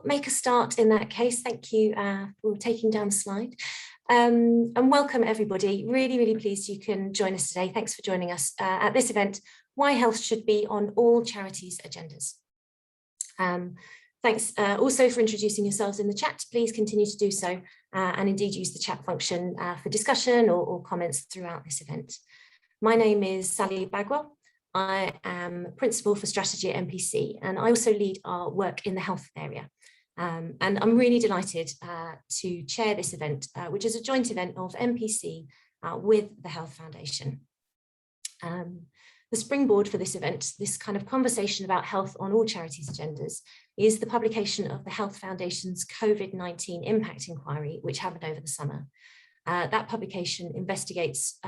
make a start in that case. Thank you for taking down the slide. And welcome everybody. Really pleased you can join us today. Thanks for joining us at this event, Why Health Should Be on All Charities' Agendas. Thanks also for introducing yourselves in the chat. Please continue to do so and indeed use the chat function for discussion or comments throughout this event. My name is Sally Bagwell. I am Principal for Strategy at MPC, and I also lead our work in the health area. And I'm really delighted to chair this event, which is a joint event of MPC with the Health Foundation. The springboard for this event, this kind of conversation about health on all charities' agendas, is the publication of the Health Foundation's COVID-19 Impact Inquiry, which happened over the summer. That publication investigates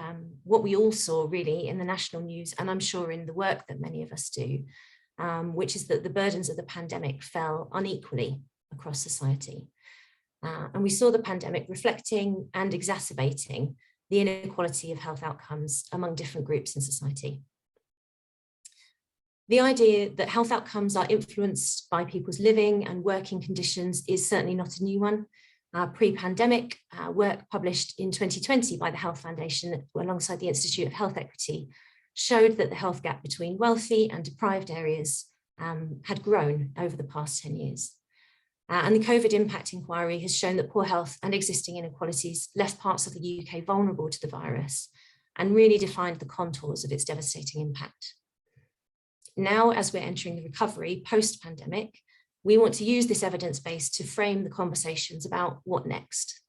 what we all saw really in the national news, and I'm sure in the work that many of us do, which is that the burdens of the pandemic fell unequally across society. And we saw the pandemic reflecting and exacerbating the inequality of health outcomes among different groups in society. The idea that health outcomes are influenced by people's living and working conditions is certainly not a new one. Pre-pandemic work published in 2020 by the Health Foundation alongside the Institute of Health Equity showed that the health gap between wealthy and deprived areas had grown over the past 10 years. And the COVID Impact Inquiry has shown that poor health and existing inequalities left parts of the UK vulnerable to the virus and really defined the contours of its devastating impact. Now, as we're entering the recovery post-pandemic, we want to use this evidence base to frame the conversations about what next.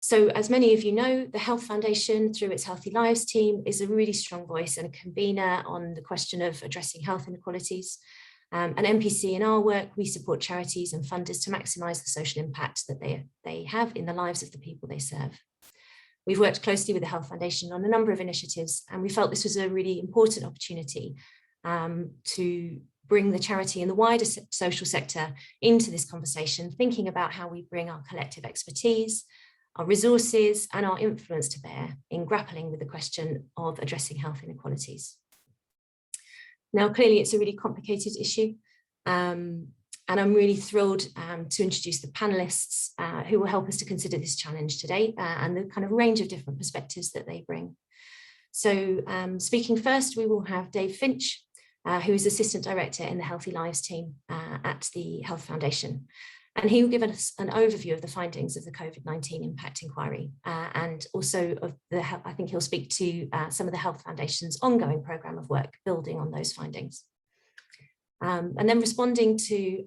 So as many of you know, the Health Foundation, through its Healthy Lives team, is a really strong voice and a convener on the question of addressing health inequalities. And MPC, in our work, we support charities and funders to maximise the social impact that they have in the lives of the people they serve. We've worked closely with the Health Foundation on a number of initiatives, and we felt this was a really important opportunity to bring the charity and the wider social sector into this conversation, thinking about how we bring our collective expertise, our resources, and our influence to bear in grappling with the question of addressing health inequalities. Now, clearly, it's a really complicated issue, and I'm really thrilled to introduce the panelists who will help us to consider this challenge today and the kind of range of different perspectives that they bring. So speaking first, we will have Dave Finch, who is Assistant Director in the Healthy Lives team at the Health Foundation. And he will give us an overview of the findings of the COVID-19 Impact Inquiry and also of I think he'll speak to some of the Health Foundation's ongoing programme of work building on those findings. And then responding to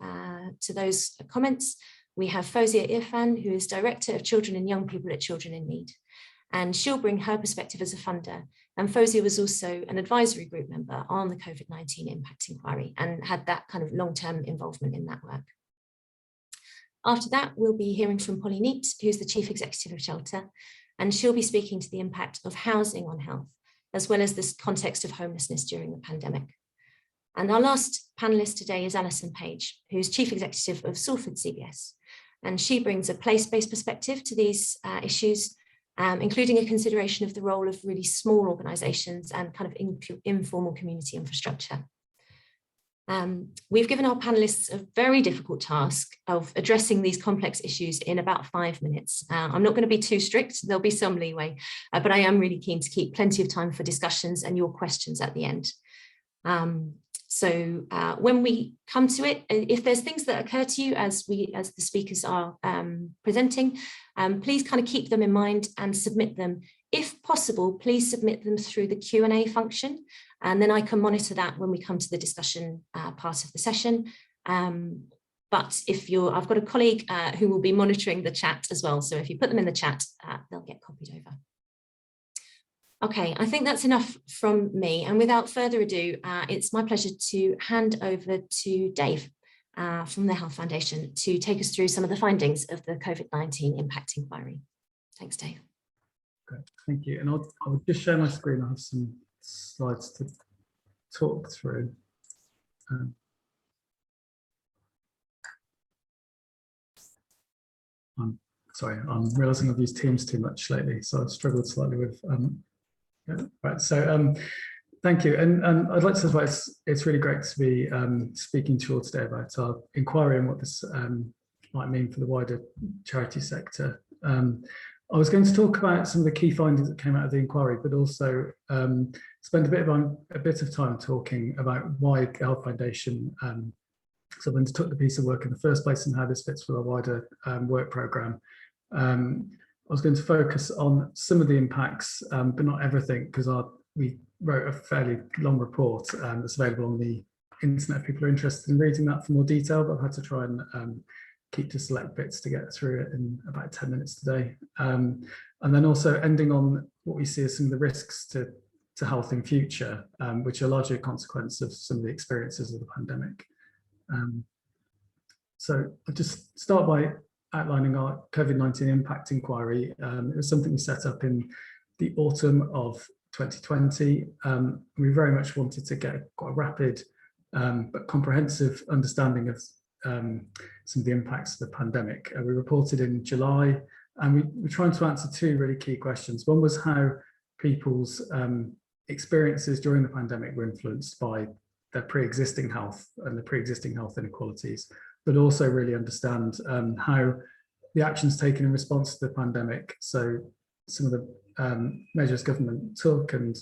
those comments, we have Fozia Irfan, who is Director of Children and Young People at Children in Need. And she'll bring her perspective as a funder. And Fozia was also an advisory group member on the COVID-19 Impact Inquiry and had that kind of long-term involvement in that work. After that, we'll be hearing from Polly Neat, who's the Chief Executive of Shelter, and she'll be speaking to the impact of housing on health, as well as this context of homelessness during the pandemic. And our last panellist today is Alison Page, who's Chief Executive of Salford CBS, and she brings a place-based perspective to these issues, including a consideration of the role of really small organisations and kind of informal community infrastructure. We've given our panellists a very difficult task of addressing these complex issues in about 5 minutes. I'm not going to be too strict, there'll be some leeway, but I am really keen to keep plenty of time for discussions and your questions at the end. So when we come to it, if there's things that occur to you as the speakers are presenting, please kind of keep them in mind and submit them. If possible, please submit them through the Q&A function, and then I can monitor that when we come to the discussion part of the session. But I've got a colleague who will be monitoring the chat as well. So if you put them in the chat, they'll get copied over. Okay, I think that's enough from me. And without further ado, it's my pleasure to hand over to Dave from the Health Foundation to take us through some of the findings of the COVID-19 Impact Inquiry. Thanks, Dave. Great, thank you. And I'll just share my screen. I have some slides to talk through. I'm sorry, I'm realising I've used Teams too much lately, so I've struggled slightly with. Right, so Thank you. And I'd like to say as well, it's really great to be speaking to you all today about our inquiry and what this might mean for the wider charity sector. I was going to talk about some of the key findings that came out of the inquiry, but also spend a bit of time talking about why the Health Foundation sort of undertook the piece of work in the first place and how this fits with our wider work programme. I was going to focus on some of the impacts, but not everything, because we wrote a fairly long report that's available on the internet if people are interested in reading that for more detail, but I've had to try and keep to select bits to get through it in about 10 minutes today. And then also ending on what we see as some of the risks to health in future, which are largely a consequence of some of the experiences of the pandemic. So I'll just start by outlining our COVID-19 impact inquiry. It was something we set up in the autumn of 2020. We very much wanted to get quite a rapid but comprehensive understanding of some of the impacts of the pandemic. We reported in July, and we were trying to answer two really key questions. One was how people's experiences during the pandemic were influenced by their pre-existing health and the pre-existing health inequalities, but also really understand how the actions taken in response to the pandemic, so some of the measures government took and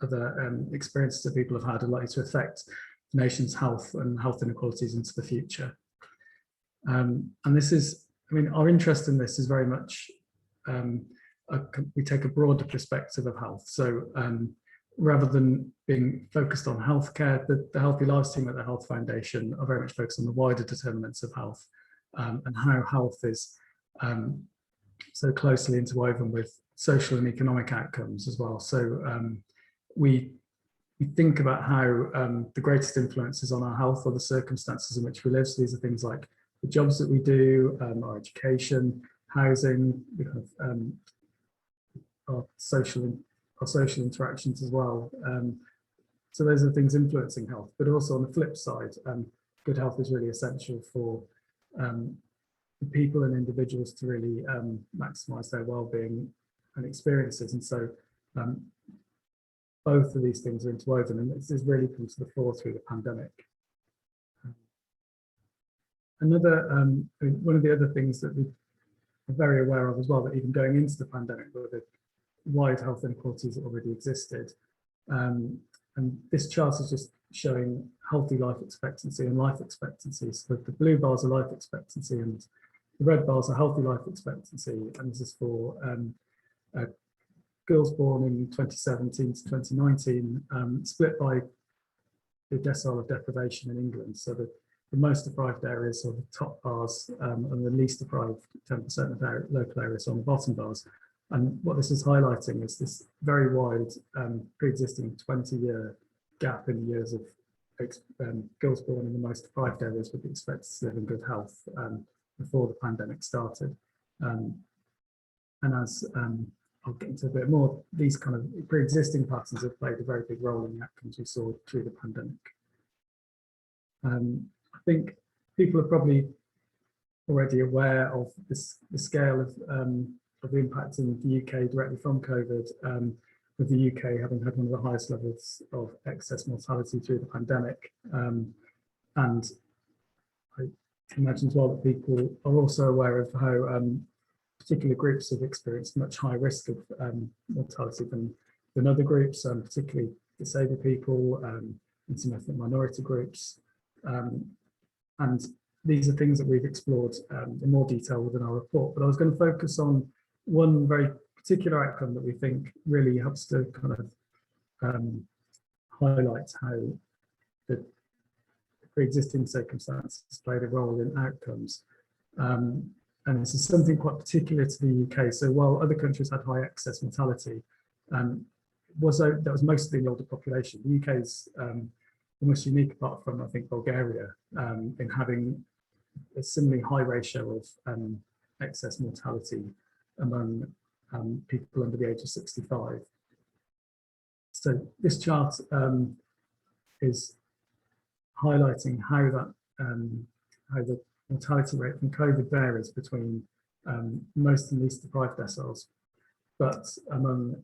other experiences that people have had are likely to affect the nation's health and health inequalities into the future. And this is, I mean, our interest in this is very much, we take a broader perspective of health. So rather than being focused on healthcare, the Healthy Lives team at the Health Foundation are very much focused on the wider determinants of health and how health is so closely interwoven with social and economic outcomes as well. So we think about how the greatest influences on our health are the circumstances in which we live. So these are things like the jobs that we do, our education, housing, our social interactions as well. So those are things influencing health, but also on the flip side, good health is really essential for people and individuals to really maximize their well-being and experiences. And so both of these things are interwoven, and this has really come to the fore through the pandemic. One of the other things that we are very aware of as well, that even going into the pandemic were the wide health inequalities that already existed. And this chart is just showing healthy life expectancy and life expectancy. So the blue bars are life expectancy and the red bars are healthy life expectancy. And this is for girls born in 2017 to 2019, split by the decile of deprivation in England. So the most deprived areas are the top bars and the least deprived 10% of their local areas on the bottom bars. And what this is highlighting is this very wide pre-existing 20-year gap in the years of girls born in the most deprived areas would be expected to live in good health before the pandemic started. And as I'll get into a bit more, these kind of pre-existing patterns have played a very big role in the outcomes we saw through the pandemic. I think people are probably already aware of the scale of the impact in the UK directly from COVID, with the UK having had one of the highest levels of excess mortality through the pandemic. And I imagine as well that people are also aware of how particular groups have experienced much higher risk of mortality than other groups, particularly disabled people and some ethnic minority groups. And these are things that we've explored in more detail within our report. But I was going to focus on one very particular outcome that we think really helps to kind of highlight how the pre-existing circumstances played a role in outcomes. And this is something quite particular to the UK. So while other countries had high excess mortality, that was mostly the older population. The UK is almost unique, apart from, I think, Bulgaria, in having a similarly high ratio of excess mortality among people under the age of 65. So this chart is highlighting how the mortality rate from COVID varies between most and least deprived deciles. but among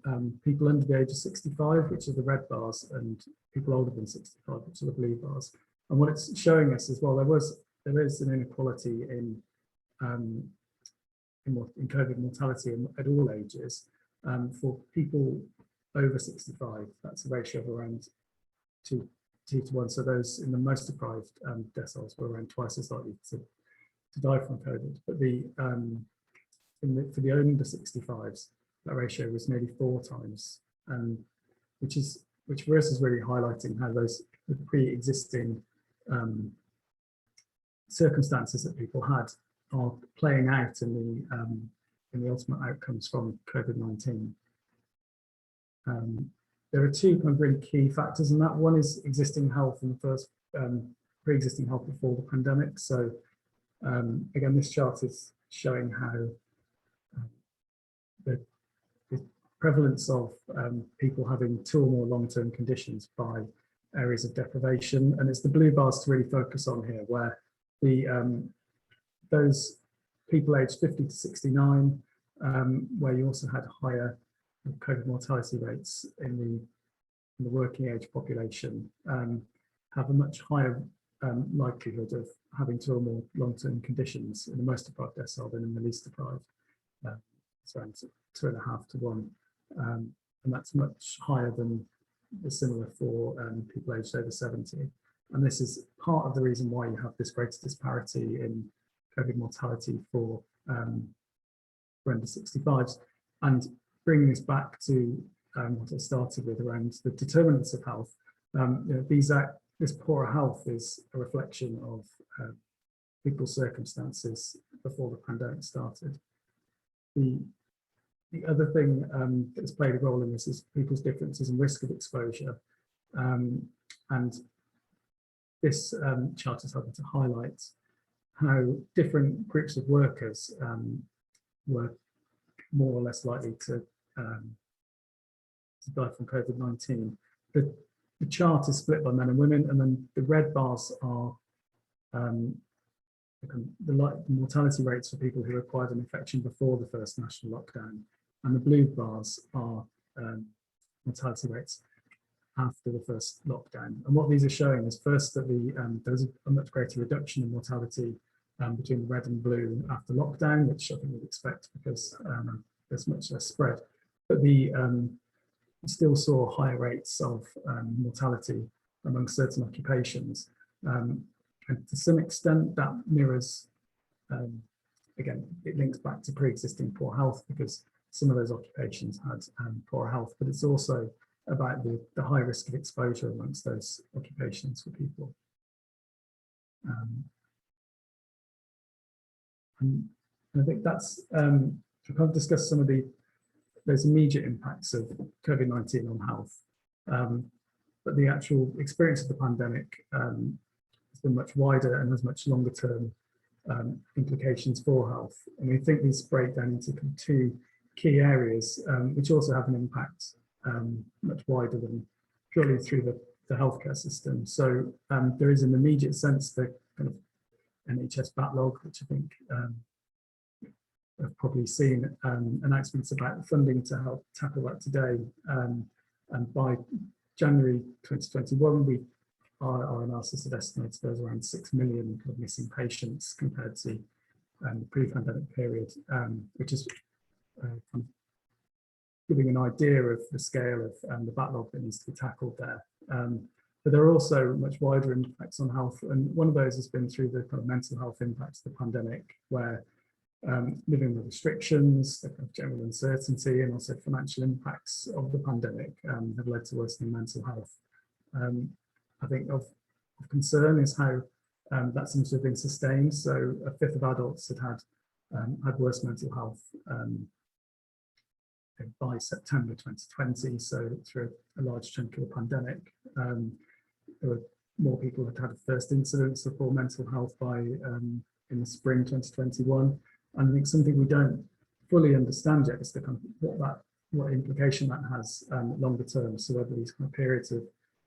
people under the age of 65, which are the red bars, and people older than 65, which are the blue bars. And what it's showing us as well, there is an inequality in COVID mortality at all ages. For people over 65, that's a ratio of around 2 to 1. So those in the most deprived deciles were around twice as likely to die from COVID. But for the under 65s, that ratio was nearly 4 times, which for us is really highlighting how the pre-existing circumstances that people had are playing out in the ultimate outcomes from COVID-19. There are 2 kind of really key factors in that. One is existing health in the first pre-existing health before the pandemic. So again, this chart is showing how the prevalence of people having 2 or more long-term conditions by areas of deprivation, and it's the blue bars to really focus on here, where those people aged 50 to 69, where you also had higher COVID mortality rates in the working age population, have a much higher likelihood of having 2 or more long-term conditions in the most deprived decile than in the least deprived. It's around 2.5 to 1, and that's much higher than the similar for people aged over 70. And this is part of the reason why you have this greater disparity in COVID mortality for under 65s. And bringing this back to what I started with around the determinants of health, this poorer health is a reflection of people's circumstances before the pandemic started. The other thing that's played a role in this is people's differences in risk of exposure. And this chart is helping to highlight how different groups of workers were more or less likely to die from COVID-19. The chart is split by men and women, and then the red bars are the mortality rates for people who acquired an infection before the first national lockdown, and the blue bars are mortality rates after the first lockdown. And what these are showing is first that there's a much greater reduction in mortality between red and blue after lockdown, which I think we'd expect because there's much less spread. But we still saw higher rates of mortality among certain occupations. And to some extent that mirrors, again, it links back to pre-existing poor health because some of those occupations had poor health, but it's also about the high risk of exposure amongst those occupations for people. And I think that's, to kind of discuss some of those immediate impacts of COVID-19 on health. But the actual experience of the pandemic has been much wider and has much longer term implications for health. And we think these break down into 2 key areas, which also have an impact much wider than purely through the healthcare system. So there is an immediate sense the kind of NHS backlog, which I think I've probably seen announcements about funding to help tackle that today. And by January 2021, our analysis had estimated there's around 6 million kind of missing patients compared to the pre-pandemic period, which is kind of giving an idea of the scale of the backlog that needs to be tackled there. But there are also much wider impacts on health, and one of those has been through the kind of mental health impacts of the pandemic, where living with restrictions, the kind of general uncertainty, and also financial impacts of the pandemic have led to worsening mental health. I think of concern is how that seems to have been sustained. So a fifth of adults had worse mental health by September 2020, so through a large chunk of the pandemic. There were more people that had a first incidence of poor mental health in the spring 2021. And I think something we don't fully understand yet is the kind of what implication that has longer term. So whether these kind of periods of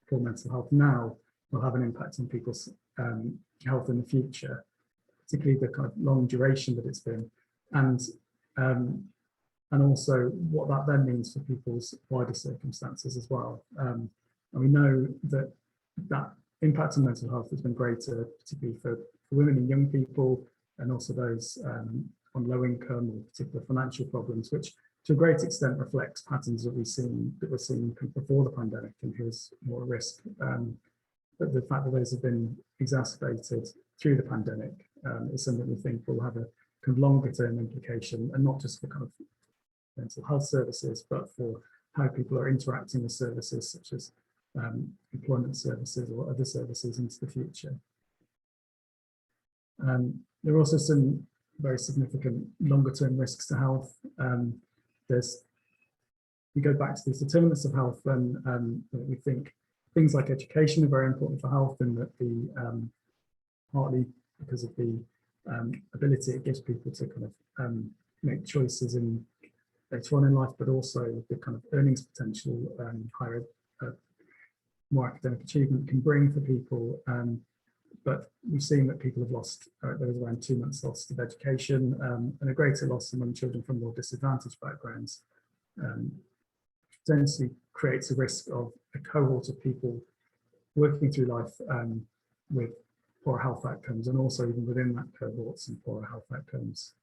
poor mental health now will have an impact on people's health in the future, particularly the kind of long duration that it's been. And and also what that then means for people's wider circumstances as well. And we know that impact on mental health has been greater, particularly for women and young people, and also those on low income or particular financial problems, which to a great extent reflects patterns that we're seeing before the pandemic and who's more at risk. But the fact that those have been exacerbated through the pandemic is something we think will have a kind of longer term implication, and not just for kind of mental health services, but for how people are interacting with services such as employment services or other services into the future. There are also some very significant longer term risks to health. We go back to these determinants of health, and we think things like education are very important for health, and that partly because of the ability it gives people to kind of make choices in later on in life, but also the kind of earnings potential higher, more academic achievement can bring for people. But we've seen that people have lost, there was around 2 months lost of education, and a greater loss among children from more disadvantaged backgrounds. Potentially creates a risk of a cohort of people working through life with poor health outcomes, and also even within that cohort some poorer health outcomes.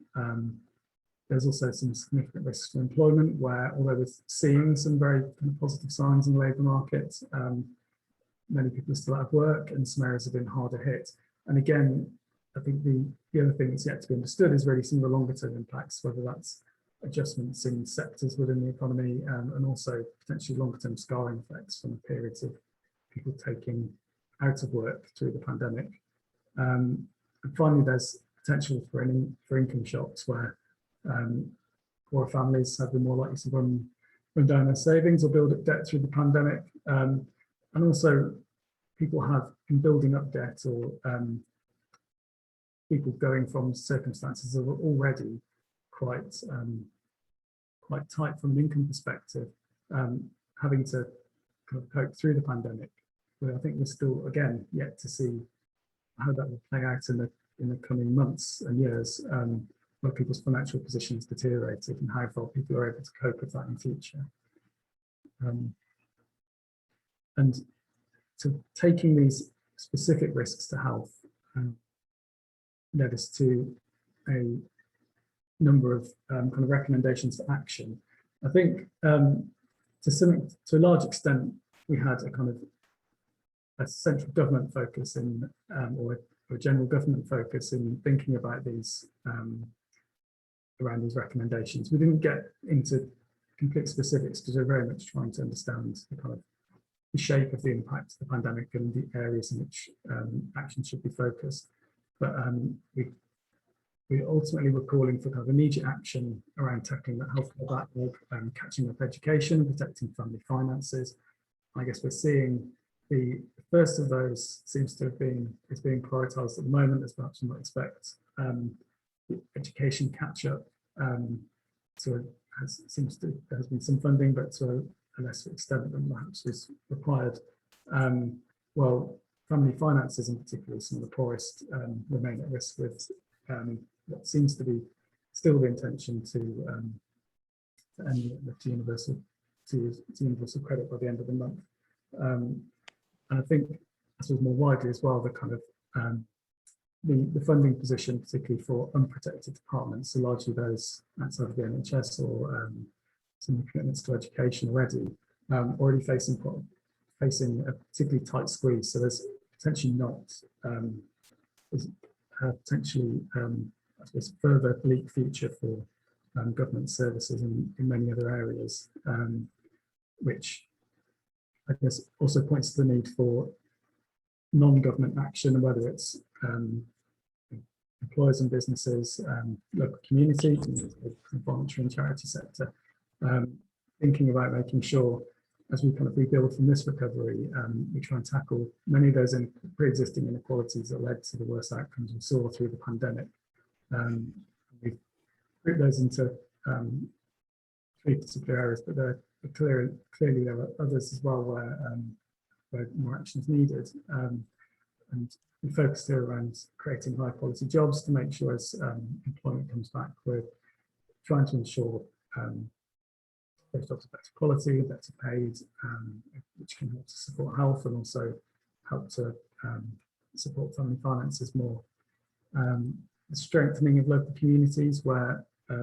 There's also some significant risks for employment, where although we're seeing some very kind of positive signs in the labour market, many people are still out of work, and some areas have been harder hit. And again, I think the other thing that's yet to be understood is really some of the longer term impacts, whether that's adjustments in sectors within the economy, and also potentially longer term scarring effects from periods of people taking out of work through the pandemic. And finally, there's potential for income shocks, where poorer families have been more likely to run down their savings or build up debt through the pandemic. And also people have been building up debt, or people going from circumstances that were already quite tight from an income perspective, having to kind of cope through the pandemic. But I think we're still, again, yet to see how that will play out in the coming months and years, where people's financial positions deteriorated and how far people are able to cope with that in future. And to taking these specific risks to health led us to a number of kind of recommendations for action. I think to a large extent, we had a kind of a central government focus in, or a general government focus in thinking about these around these recommendations. We didn't get into complete specifics because we're very much trying to understand the kind of the shape of the impact of the pandemic and the areas in which action should be focused. But we ultimately were calling for kind of immediate action around tackling that healthcare backlog, catching up education, protecting family finances. I guess we're seeing the first of those seems to have been, is being prioritised at the moment, as perhaps you might expect. Education catch up, so there has been some funding, but to a lesser extent than perhaps was required. Well, family finances in particular, some of the poorest remain at risk with what seems to be still the intention to end the universal credit by the end of the month. And I think, I suppose more widely as well, the kind of the funding position, particularly for unprotected departments, so largely those outside of the NHS or some commitments to education already facing a particularly tight squeeze. So there's potentially not potentially I suppose further bleak future for government services in many other areas, which I guess also points to the need for non-government action, and whether it's employers and businesses, local communities, and the voluntary and charity sector, thinking about making sure as we kind of rebuild from this recovery, we try and tackle many of those pre-existing inequalities that led to the worst outcomes we saw through the pandemic. We've grouped those into 3 particular areas, but clearly there are others as well where more action is needed. And we focused here around creating high quality jobs to make sure as employment comes back, we're trying to ensure those jobs are better quality, better paid, which can help to support health and also help to support family finances more. The strengthening of local communities, where I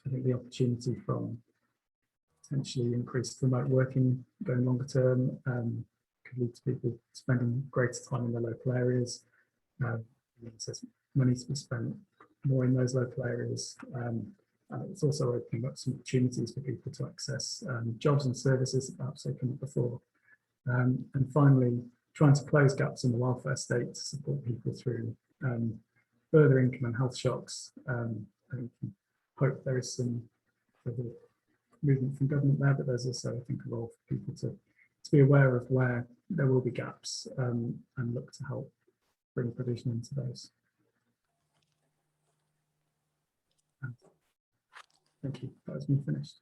think the opportunity from potentially increased remote working going longer term could lead to people spending greater time in their local areas. There's money to be spent more in those local areas. It's also opening up some opportunities for people to access jobs and services that perhaps they couldn't before. And finally, trying to close gaps in the welfare state to support people through further income and health shocks. I hope there is some movement from government there, but there's also, I think, a role for people to be aware of where there will be gaps and look to help bring provision into those. Thank you. That was me finished.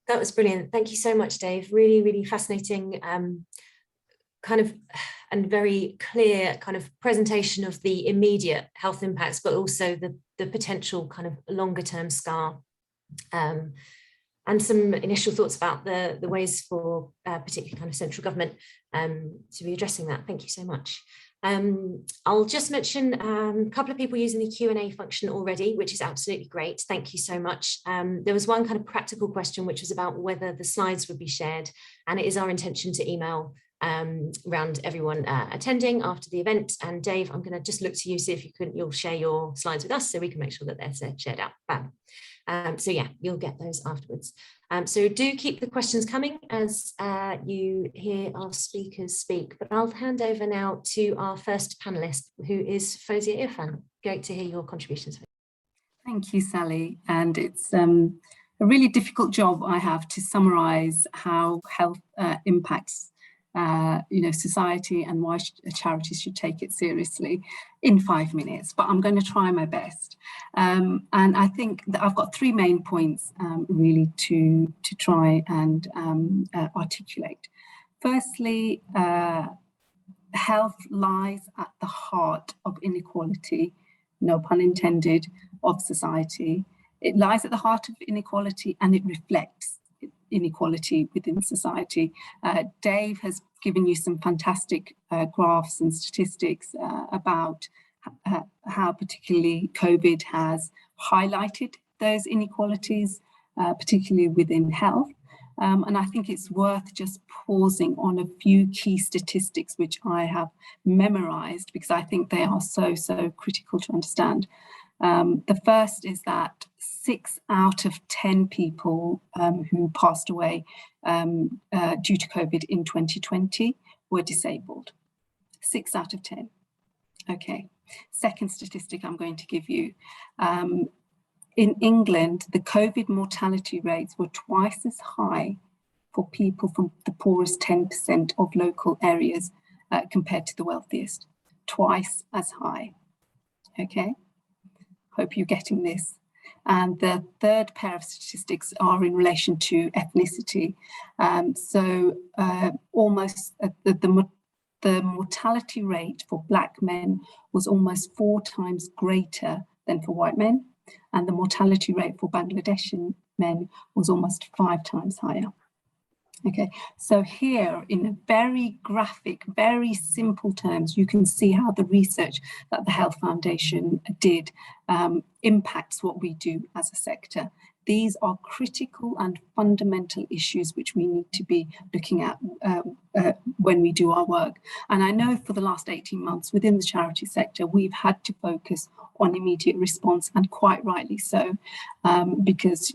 That was brilliant. Thank you so much, Dave. Really, really fascinating kind of and very clear kind of presentation of the immediate health impacts, but also the potential kind of longer term scar. And some initial thoughts about the ways for particularly kind of central government to be addressing that. Thank you so much. I'll just mention a couple of people using the Q&A function already, which is absolutely great. Thank you so much. There was one kind of practical question, which was about whether the slides would be shared, and it is our intention to email around everyone attending after the event. And Dave, I'm going to just look to you, see if you'll share your slides with us so we can make sure that they're shared out. Bam. So yeah, you'll get those afterwards. So do keep the questions coming as you hear our speakers speak, but I'll hand over now to our first panelist, who is Fozia Irfan. Great to hear your contributions. Thank you, Sally. And it's a really difficult job I have to summarize how health impacts society and why charities should take it seriously in 5 minutes, but I'm going to try my best. And I think that I've got 3 main points really to try and articulate. Firstly, health lies at the heart of inequality, no pun intended, of society. It lies at the heart of inequality and it reflects inequality within society. Dave has given you some fantastic graphs and statistics about how particularly COVID has highlighted those inequalities, particularly within health. And I think it's worth just pausing on a few key statistics which I have memorized because I think they are so critical to understand. The first is that 6 out of 10 people who passed away due to COVID in 2020 were disabled. 6 out of 10. Okay. Second statistic I'm going to give you. In England, the COVID mortality rates were twice as high for people from the poorest 10% of local areas compared to the wealthiest. Twice as high. Okay. Hope you're getting this. And the third pair of statistics are in relation to ethnicity. Almost the mortality rate for Black men was almost 4 times greater than for white men, and the mortality rate for Bangladeshi men was almost 5 times higher. Okay, so here in a very graphic, very simple terms, you can see how the research that the Health Foundation did impacts what we do as a sector. These are critical and fundamental issues which we need to be looking at when we do our work. And I know for the last 18 months within the charity sector, we've had to focus on immediate response, and quite rightly so, because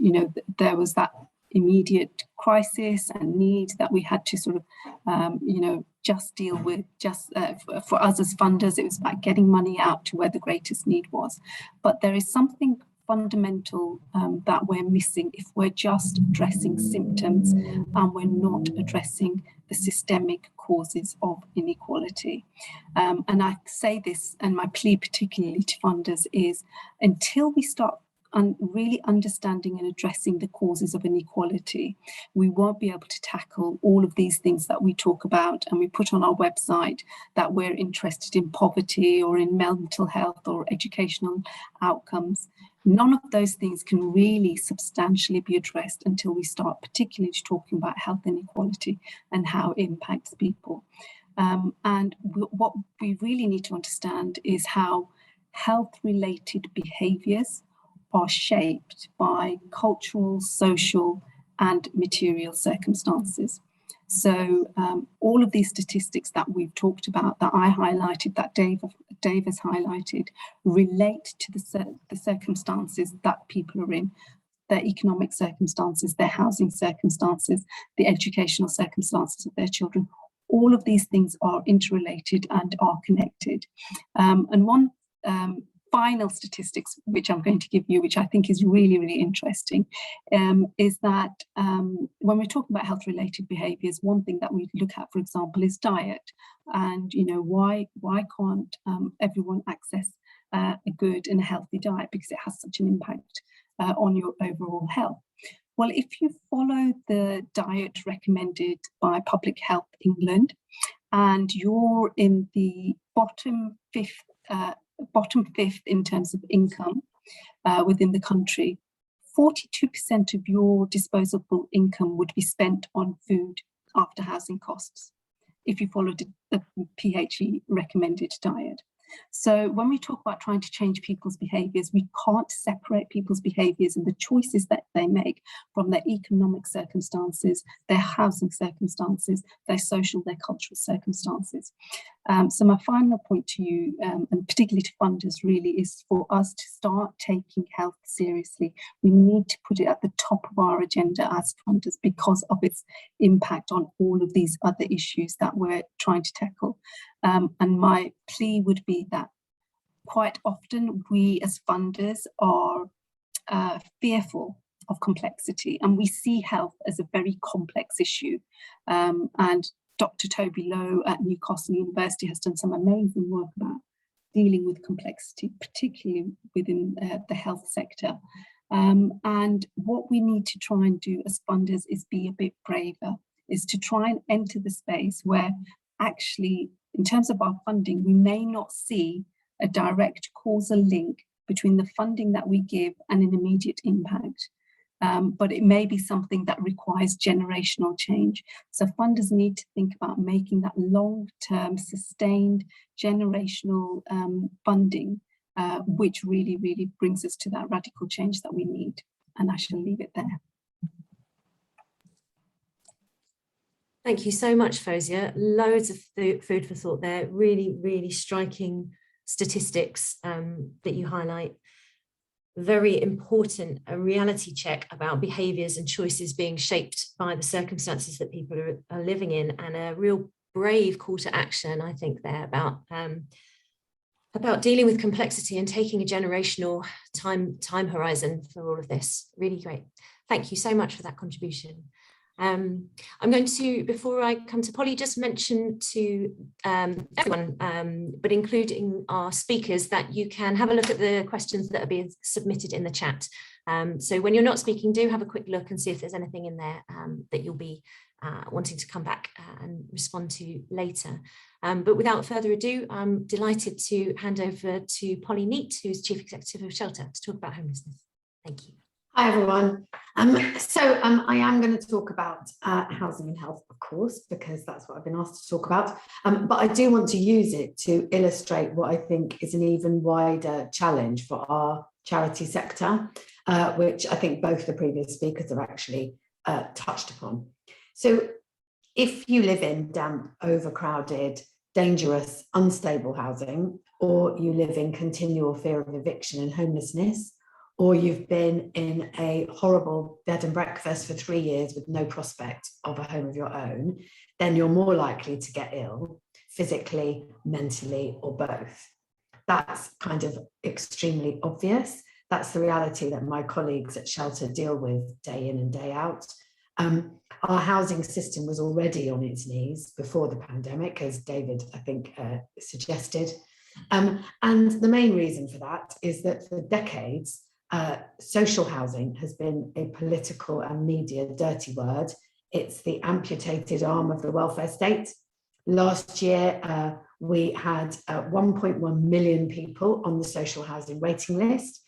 there was that immediate crisis and need that we had to sort of just deal with. Just for us as funders, it was about getting money out to where the greatest need was. But there is something fundamental that we're missing if we're just addressing symptoms and we're not addressing the systemic causes of inequality. And I say this, and my plea particularly to funders is, until we start really understanding and addressing the causes of inequality, we won't be able to tackle all of these things that we talk about and we put on our website, that we're interested in poverty or in mental health or educational outcomes. None of those things can really substantially be addressed until we start particularly talking about health inequality and how it impacts people. What we really need to understand is how health-related behaviours are shaped by cultural, social and material circumstances. So all of these statistics that we've talked about, that I highlighted, that Dave has highlighted, relate to the circumstances that people are in, their economic circumstances, their housing circumstances, the educational circumstances of their children. All of these things are interrelated and are connected. And one final statistics which I'm going to give you, which I think is really, really interesting, is that when we're talking about health-related behaviours, one thing that we look at, for example, is diet. And why can't everyone access a good and a healthy diet? Because it has such an impact on your overall health. Well, if you follow the diet recommended by Public Health England, and you're in the bottom fifth in terms of income within the country, 42% of your disposable income would be spent on food after housing costs if you followed the PHE recommended diet. So when we talk about trying to change people's behaviours, we can't separate people's behaviours and the choices that they make from their economic circumstances, their housing circumstances, their social, their cultural circumstances. So my final point to you, and particularly to funders, really is for us to start taking health seriously. We need to put it at the top of our agenda as funders because of its impact on all of these other issues that we're trying to tackle. And my plea would be that quite often we as funders are fearful of complexity, and we see health as a very complex issue. And Dr. Toby Lowe at Newcastle University has done some amazing work about dealing with complexity, particularly within the health sector. And what we need to try and do as funders is be a bit braver, is to try and enter the space where actually, in terms of our funding, we may not see a direct causal link between the funding that we give and an immediate impact. But it may be something that requires generational change. So funders need to think about making that long-term, sustained, generational funding, which really, really brings us to that radical change that we need. And I shall leave it there. Thank you so much, Fozia. Loads of food for thought there. Really, really striking statistics that you highlight. Very important, a reality check about behaviours and choices being shaped by the circumstances that people are living in, and a real brave call to action, I think, there about dealing with complexity and taking a generational time horizon for all of this. Really great. Thank you so much for that contribution. I'm going to, before I come to Polly, just mention to everyone, but including our speakers, that you can have a look at the questions that are being submitted in the chat. So when you're not speaking, do have a quick look and see if there's anything in there that you'll be wanting to come back and respond to later. But without further ado, I'm delighted to hand over to Polly Neate, who's Chief Executive of Shelter, to talk about homelessness. Thank you. Hi everyone. I am going to talk about housing and health, of course, because that's what I've been asked to talk about. But I do want to use it to illustrate what I think is an even wider challenge for our charity sector, which I think both the previous speakers have actually touched upon. So if you live in damp, overcrowded, dangerous, unstable housing, or you live in continual fear of eviction and homelessness, or you've been in a horrible bed and breakfast for 3 years with no prospect of a home of your own, then you're more likely to get ill, physically, mentally, or both. That's kind of extremely obvious. That's the reality that my colleagues at Shelter deal with day in and day out. Our housing system was already on its knees before the pandemic, as David, I think, suggested. And the main reason for that is that for decades, social housing has been a political and media dirty word. It's the amputated arm of the welfare state. Last year, we had 1.1 million people on the social housing waiting list.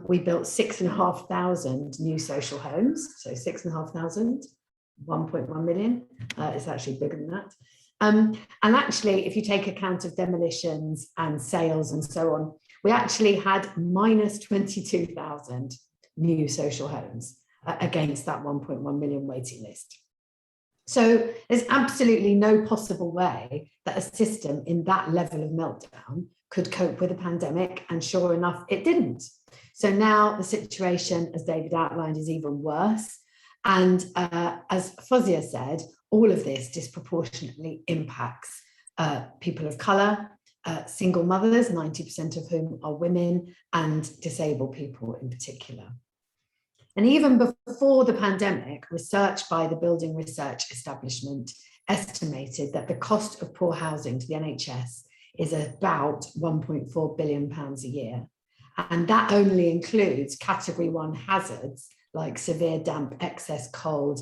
We built 6,500 new social homes, so 6,500, 1.1 million. It's actually bigger than that. And actually, if you take account of demolitions and sales and so on, we actually had minus 22,000 new social homes against that 1.1 million waiting list. So there's absolutely no possible way that a system in that level of meltdown could cope with a pandemic, and sure enough, it didn't. So now the situation, as David outlined, is even worse. And as Fozia said, all of this disproportionately impacts people of colour, single mothers, 90% of whom are women, and disabled people in particular. And even before the pandemic, research by the Building Research Establishment estimated that the cost of poor housing to the NHS is about £1.4 billion a year. And that only includes category 1 hazards like severe damp, excess cold,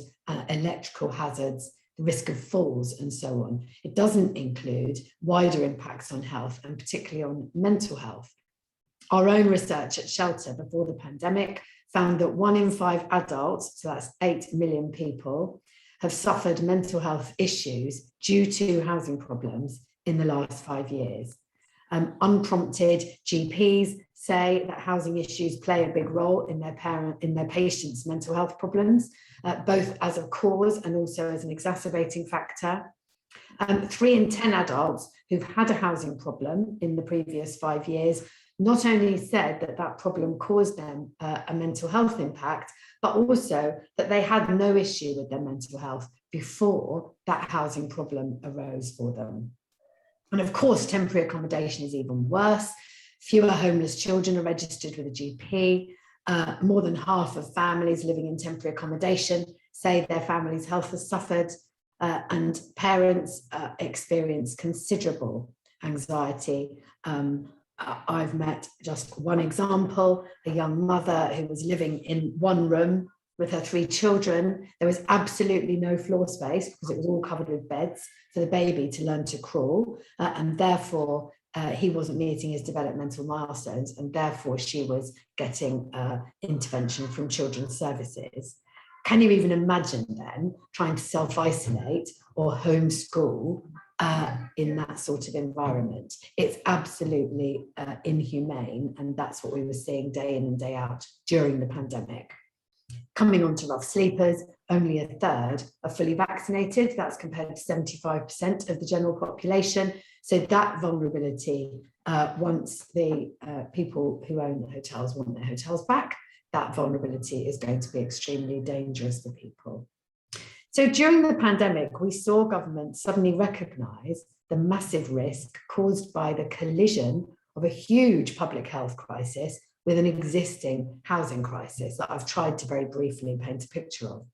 electrical hazards, the risk of falls and so on. It doesn't include wider impacts on health, and particularly on mental health. Our own research at Shelter before the pandemic found that 1 in 5 adults, so that's 8 million people, have suffered mental health issues due to housing problems in the last 5 years. Unprompted GPs say that housing issues play a big role in their patients' mental health problems, both as a cause and also as an exacerbating factor. 3 in 10 adults who've had a housing problem in the previous 5 years not only said that that problem caused them a mental health impact, but also that they had no issue with their mental health before that housing problem arose for them. And of course, temporary accommodation is even worse. Fewer homeless children are registered with a GP. More than half of families living in temporary accommodation say their family's health has suffered, and parents experience considerable anxiety. I've met just one example, a young mother who was living in one room with her 3 children. There was absolutely no floor space because it was all covered with beds for the baby to learn to crawl, and therefore he wasn't meeting his developmental milestones, and therefore she was getting intervention from children's services. Can you even imagine then trying to self-isolate or homeschool in that sort of environment? It's absolutely inhumane, and that's what we were seeing day in and day out during the pandemic. Coming on to rough sleepers, only 1/3 are fully vaccinated. That's compared to 75% of the general population. So that vulnerability, once the people who own the hotels want their hotels back, that vulnerability is going to be extremely dangerous for people. So during the pandemic, we saw government suddenly recognise the massive risk caused by the collision of a huge public health crisis with an existing housing crisis that I've tried to very briefly paint a picture of.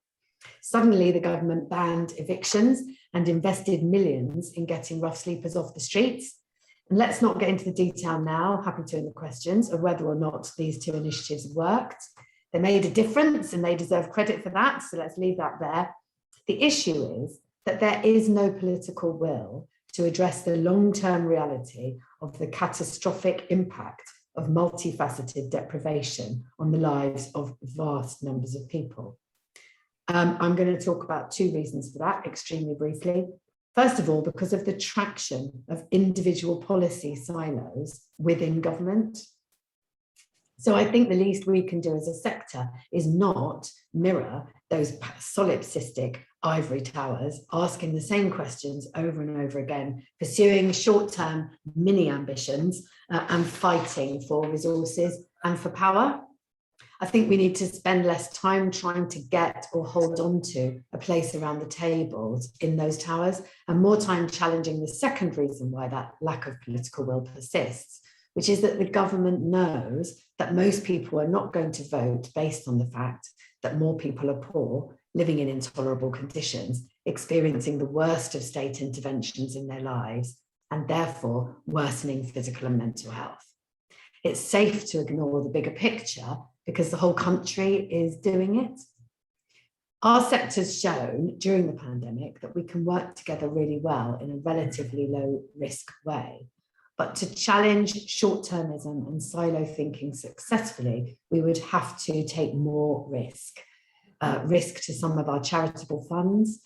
Suddenly, the government banned evictions and invested millions in getting rough sleepers off the streets. And let's not get into the detail now, happy to in the questions, of whether or not these 2 initiatives worked. They made a difference and they deserve credit for that, so let's leave that there. The issue is that there is no political will to address the long-term reality of the catastrophic impact of multifaceted deprivation on the lives of vast numbers of people. I'm going to talk about 2 reasons for that extremely briefly. First of all, because of the traction of individual policy silos within government. So I think the least we can do as a sector is not mirror those solipsistic ivory towers, asking the same questions over and over again, pursuing short-term mini ambitions and fighting for resources and for power. I think we need to spend less time trying to get or hold on to a place around the tables in those towers, and more time challenging the second reason why that lack of political will persists, which is that the government knows that most people are not going to vote based on the fact that more people are poor, living in intolerable conditions, experiencing the worst of state interventions in their lives, and therefore worsening physical and mental health. it's safe to ignore the bigger picture because the whole country is doing it. Our sector's shown during the pandemic that we can work together really well in a relatively low risk way. But to challenge short-termism and silo thinking successfully, we would have to take more risk to some of our charitable funds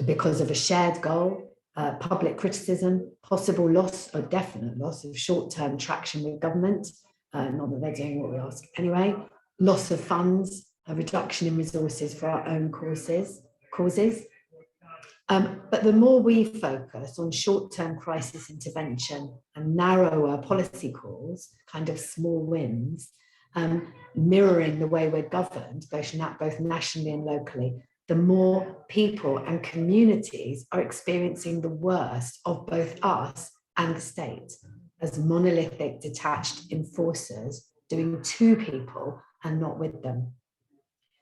because of a shared goal, public criticism, possible loss or definite loss of short-term traction with government, not that they're doing what we ask anyway, loss of funds, a reduction in resources for our own causes. But the more we focus on short-term crisis intervention and narrower policy calls, kind of small wins, mirroring the way we're governed, both nationally and locally, the more people and communities are experiencing the worst of both us and the state as monolithic, detached enforcers doing to people and not with them.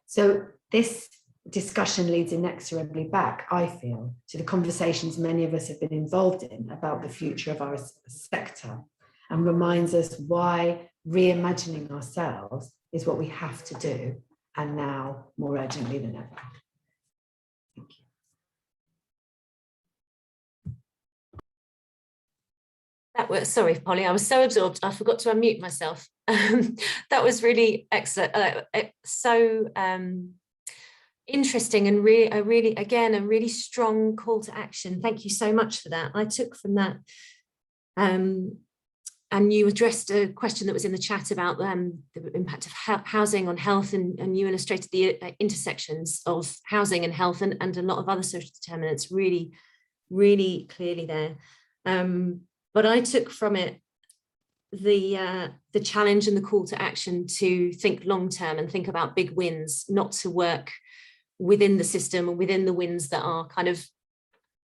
So this discussion leads inexorably back, I feel, to the conversations many of us have been involved in about the future of our sector, and reminds us why reimagining ourselves is what we have to do, and now more urgently than ever. Thank you. That was, sorry, Polly, I was so absorbed, I forgot to unmute myself. That was really excellent. So interesting and a really strong call to action. Thank you so much for that. I took from that, and you addressed a question that was in the chat about the impact of housing on health, and you illustrated the intersections of housing and health and a lot of other social determinants really, really clearly there. But I took from it the challenge and the call to action to think long term and think about big wins, not to work within the system and within the wins that are kind of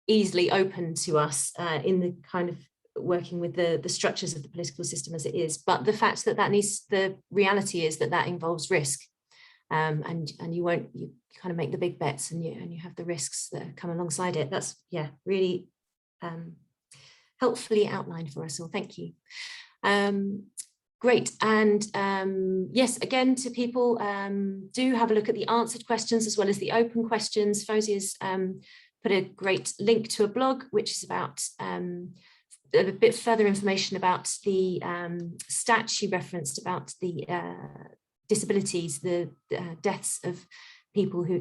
easily open to us in the kind of working with the structures of the political system as it is. But the fact that the reality is that involves risk, and you kind of make the big bets and you have the risks that come alongside it. That's really helpfully outlined for us all. Thank you. Great. And yes, again, to people, do have a look at the answered questions as well as the open questions. Fauzia's put a great link to a blog, which is about a bit further information about the stats she referenced about the disabilities, the deaths of people who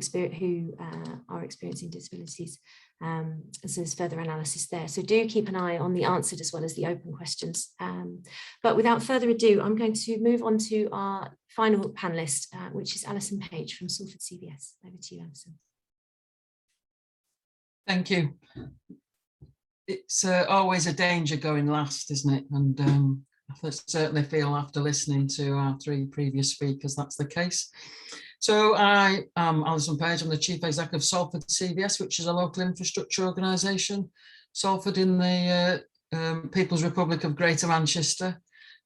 are experiencing disabilities. So there's further analysis there. So do keep an eye on the answered as well as the open questions. But without further ado, I'm going to move on to our final panelist, which is Alison Page from Salford CBS. Over to you, Alison. Thank you. It's always a danger going last, isn't it? And I certainly feel after listening to our three previous speakers, that's the case. So I am Alison Page. I'm the Chief Executive of Salford CBS, which is a local infrastructure organisation. Salford in the People's Republic of Greater Manchester.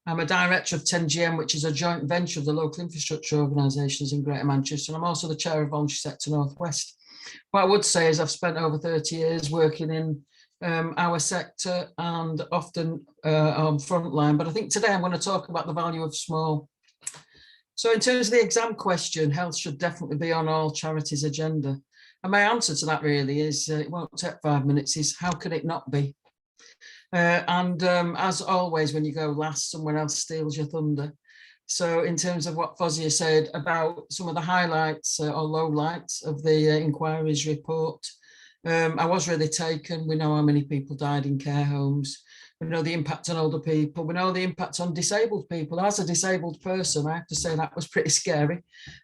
I'm a director of 10GM, which is a joint venture of the local infrastructure organisations in Greater Manchester. And I'm also the chair of Voluntary Sector North West. What I would say is I've spent over 30 years working in our sector and often on frontline. But I think today I'm going to talk about the value of small. So in terms of the exam question, health should definitely be on all charities' agenda. And my answer to that really is, it won't take 5 minutes, is how can it not be? As always, when you go last, someone else steals your thunder. So in terms of what Fausia said about some of the highlights or lowlights of the inquiry's report, I was really taken. We know how many people died in care homes. We know the impact on older people. We know the impact on disabled people. As a disabled person, I have to say that was pretty scary.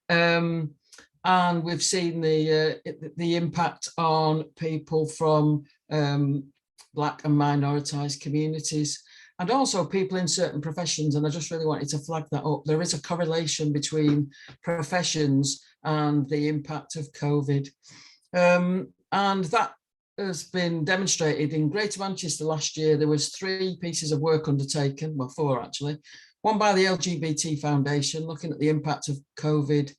And we've seen the impact on people from Black and minoritized communities, and also people in certain professions. And I just really wanted to flag that up. There is a correlation between professions and the impact of COVID. And that has been demonstrated in Greater Manchester last year. There was 3 pieces of work undertaken, well, 4 actually. One by the LGBT Foundation, looking at the impact of COVID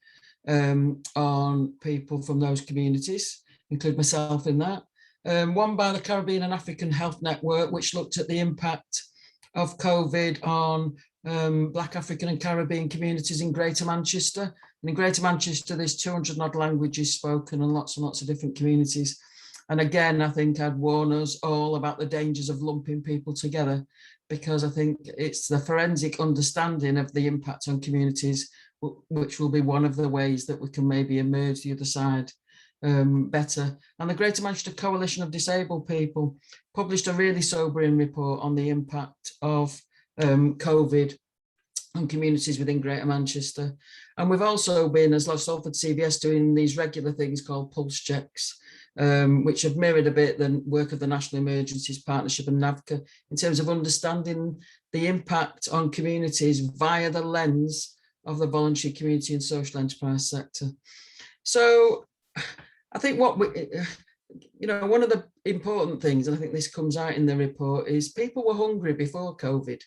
on people from those communities, include myself in that. One by the Caribbean and African Health Network, which looked at the impact of COVID on Black, African and Caribbean communities in Greater Manchester. And in Greater Manchester, there's 200 odd languages spoken and lots of different communities. And again, I think I'd warn us all about the dangers of lumping people together, because I think it's the forensic understanding of the impact on communities, which will be one of the ways that we can maybe emerge the other side better. And the Greater Manchester Coalition of Disabled People published a really sobering report on the impact of COVID on communities within Greater Manchester. And we've also been, as Salford CBS, doing these regular things called pulse checks, which have mirrored a bit the work of the National Emergencies Partnership and NAVCA in terms of understanding the impact on communities via the lens of the voluntary community and social enterprise sector. So I think what one of the important things, and I think this comes out in the report, is people were hungry before COVID.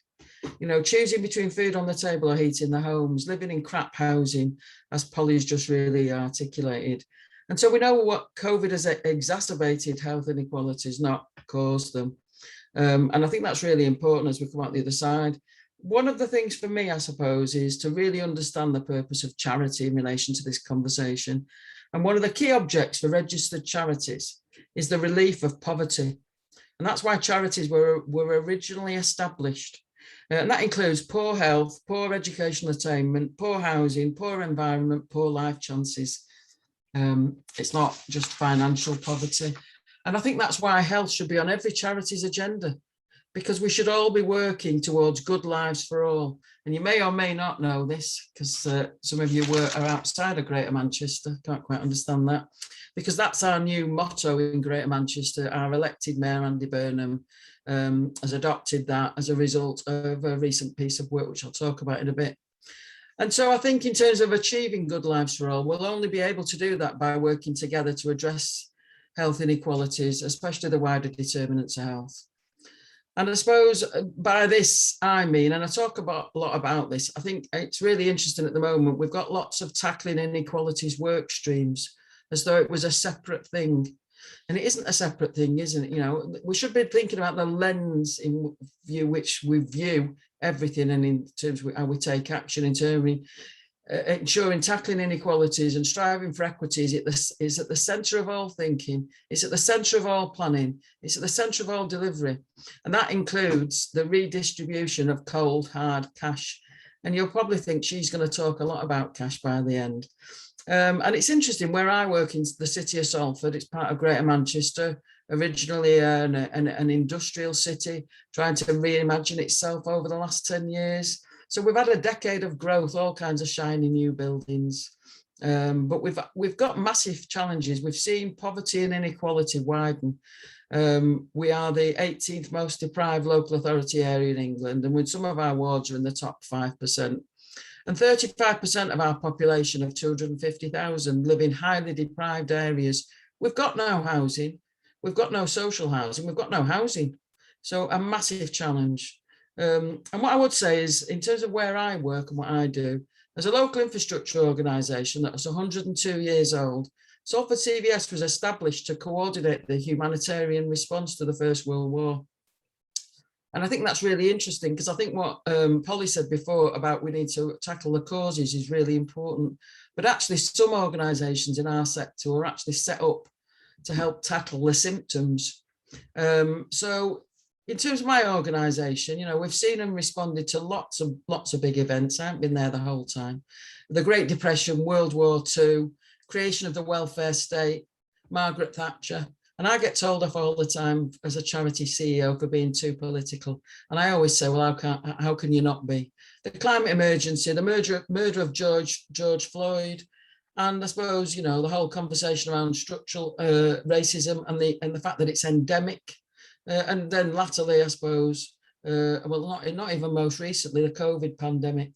Choosing between food on the table or heat in the homes, living in crap housing, as Polly's just really articulated. And so we know what COVID has exacerbated health inequalities, not caused them. And I think that's really important as we come out the other side. One of the things for me, I suppose, is to really understand the purpose of charity in relation to this conversation. And one of the key objects for registered charities is the relief of poverty. And that's why charities were originally established. And that includes poor health, poor educational attainment, poor housing, poor environment, poor life chances. It's not just financial poverty. And I think that's why health should be on every charity's agenda, because we should all be working towards good lives for all. And you may or may not know this, because some of you are outside of Greater Manchester, can't quite understand that, because that's our new motto in Greater Manchester. Our elected Mayor, Andy Burnham, has adopted that as a result of a recent piece of work, which I'll talk about in a bit. And so I think in terms of achieving good lives for all, we'll only be able to do that by working together to address health inequalities, especially the wider determinants of health. And I suppose by this, I mean, and I talk a lot about this, I think it's really interesting at the moment, we've got lots of tackling inequalities work streams as though it was a separate thing. And it isn't a separate thing, isn't it? We should be thinking about the lens in view which we view everything, and in terms of how we take action in terms of ensuring tackling inequalities and striving for equities is at the centre of all thinking. It's at the centre of all planning. It's at the centre of all delivery. And that includes the redistribution of cold, hard cash. And you'll probably think she's going to talk a lot about cash by the end. And it's interesting, where I work in the city of Salford, it's part of Greater Manchester, originally an industrial city, trying to reimagine itself over the last 10 years. So we've had a decade of growth, all kinds of shiny new buildings, but we've got massive challenges. We've seen poverty and inequality widen. We are the 18th most deprived local authority area in England, and with some of our wards are in the top 5%. And 35% of our population of 250,000 live in highly deprived areas. We've got no housing, we've got no social housing, we've got no housing. So a massive challenge. And what I would say is, in terms of where I work and what I do, as a local infrastructure organisation that's 102 years old, Salford CVS was established to coordinate the humanitarian response to the First World War. And I think that's really interesting, because I think what Polly said before about we need to tackle the causes is really important. But actually some organisations in our sector are actually set up to help tackle the symptoms. So in terms of my organisation, we've seen and responded to lots of big events. I haven't been there the whole time. The Great Depression, World War II, creation of the welfare state, Margaret Thatcher. And I get told off all the time as a charity CEO for being too political. And I always say, well, how can you not be? The climate emergency, the murder of George Floyd, and I suppose, the whole conversation around structural racism and the fact that it's endemic. And then latterly, I suppose, well, not even most recently, the COVID pandemic.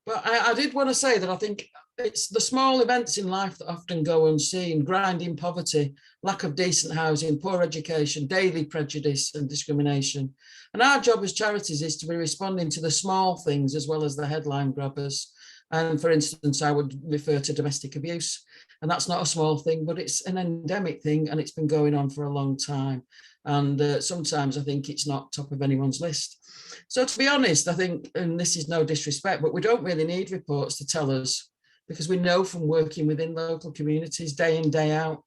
But I did want to say that I think it's the small events in life that often go unseen: grinding poverty, lack of decent housing, poor education, daily prejudice and discrimination. And our job as charities is to be responding to the small things as well as the headline grabbers. And for instance, I would refer to domestic abuse, and that's not a small thing, but it's an endemic thing, and it's been going on for a long time. And sometimes I think it's not top of anyone's list. So to be honest, I think, and this is no disrespect, but we don't really need reports to tell us, because we know from working within local communities day in, day out.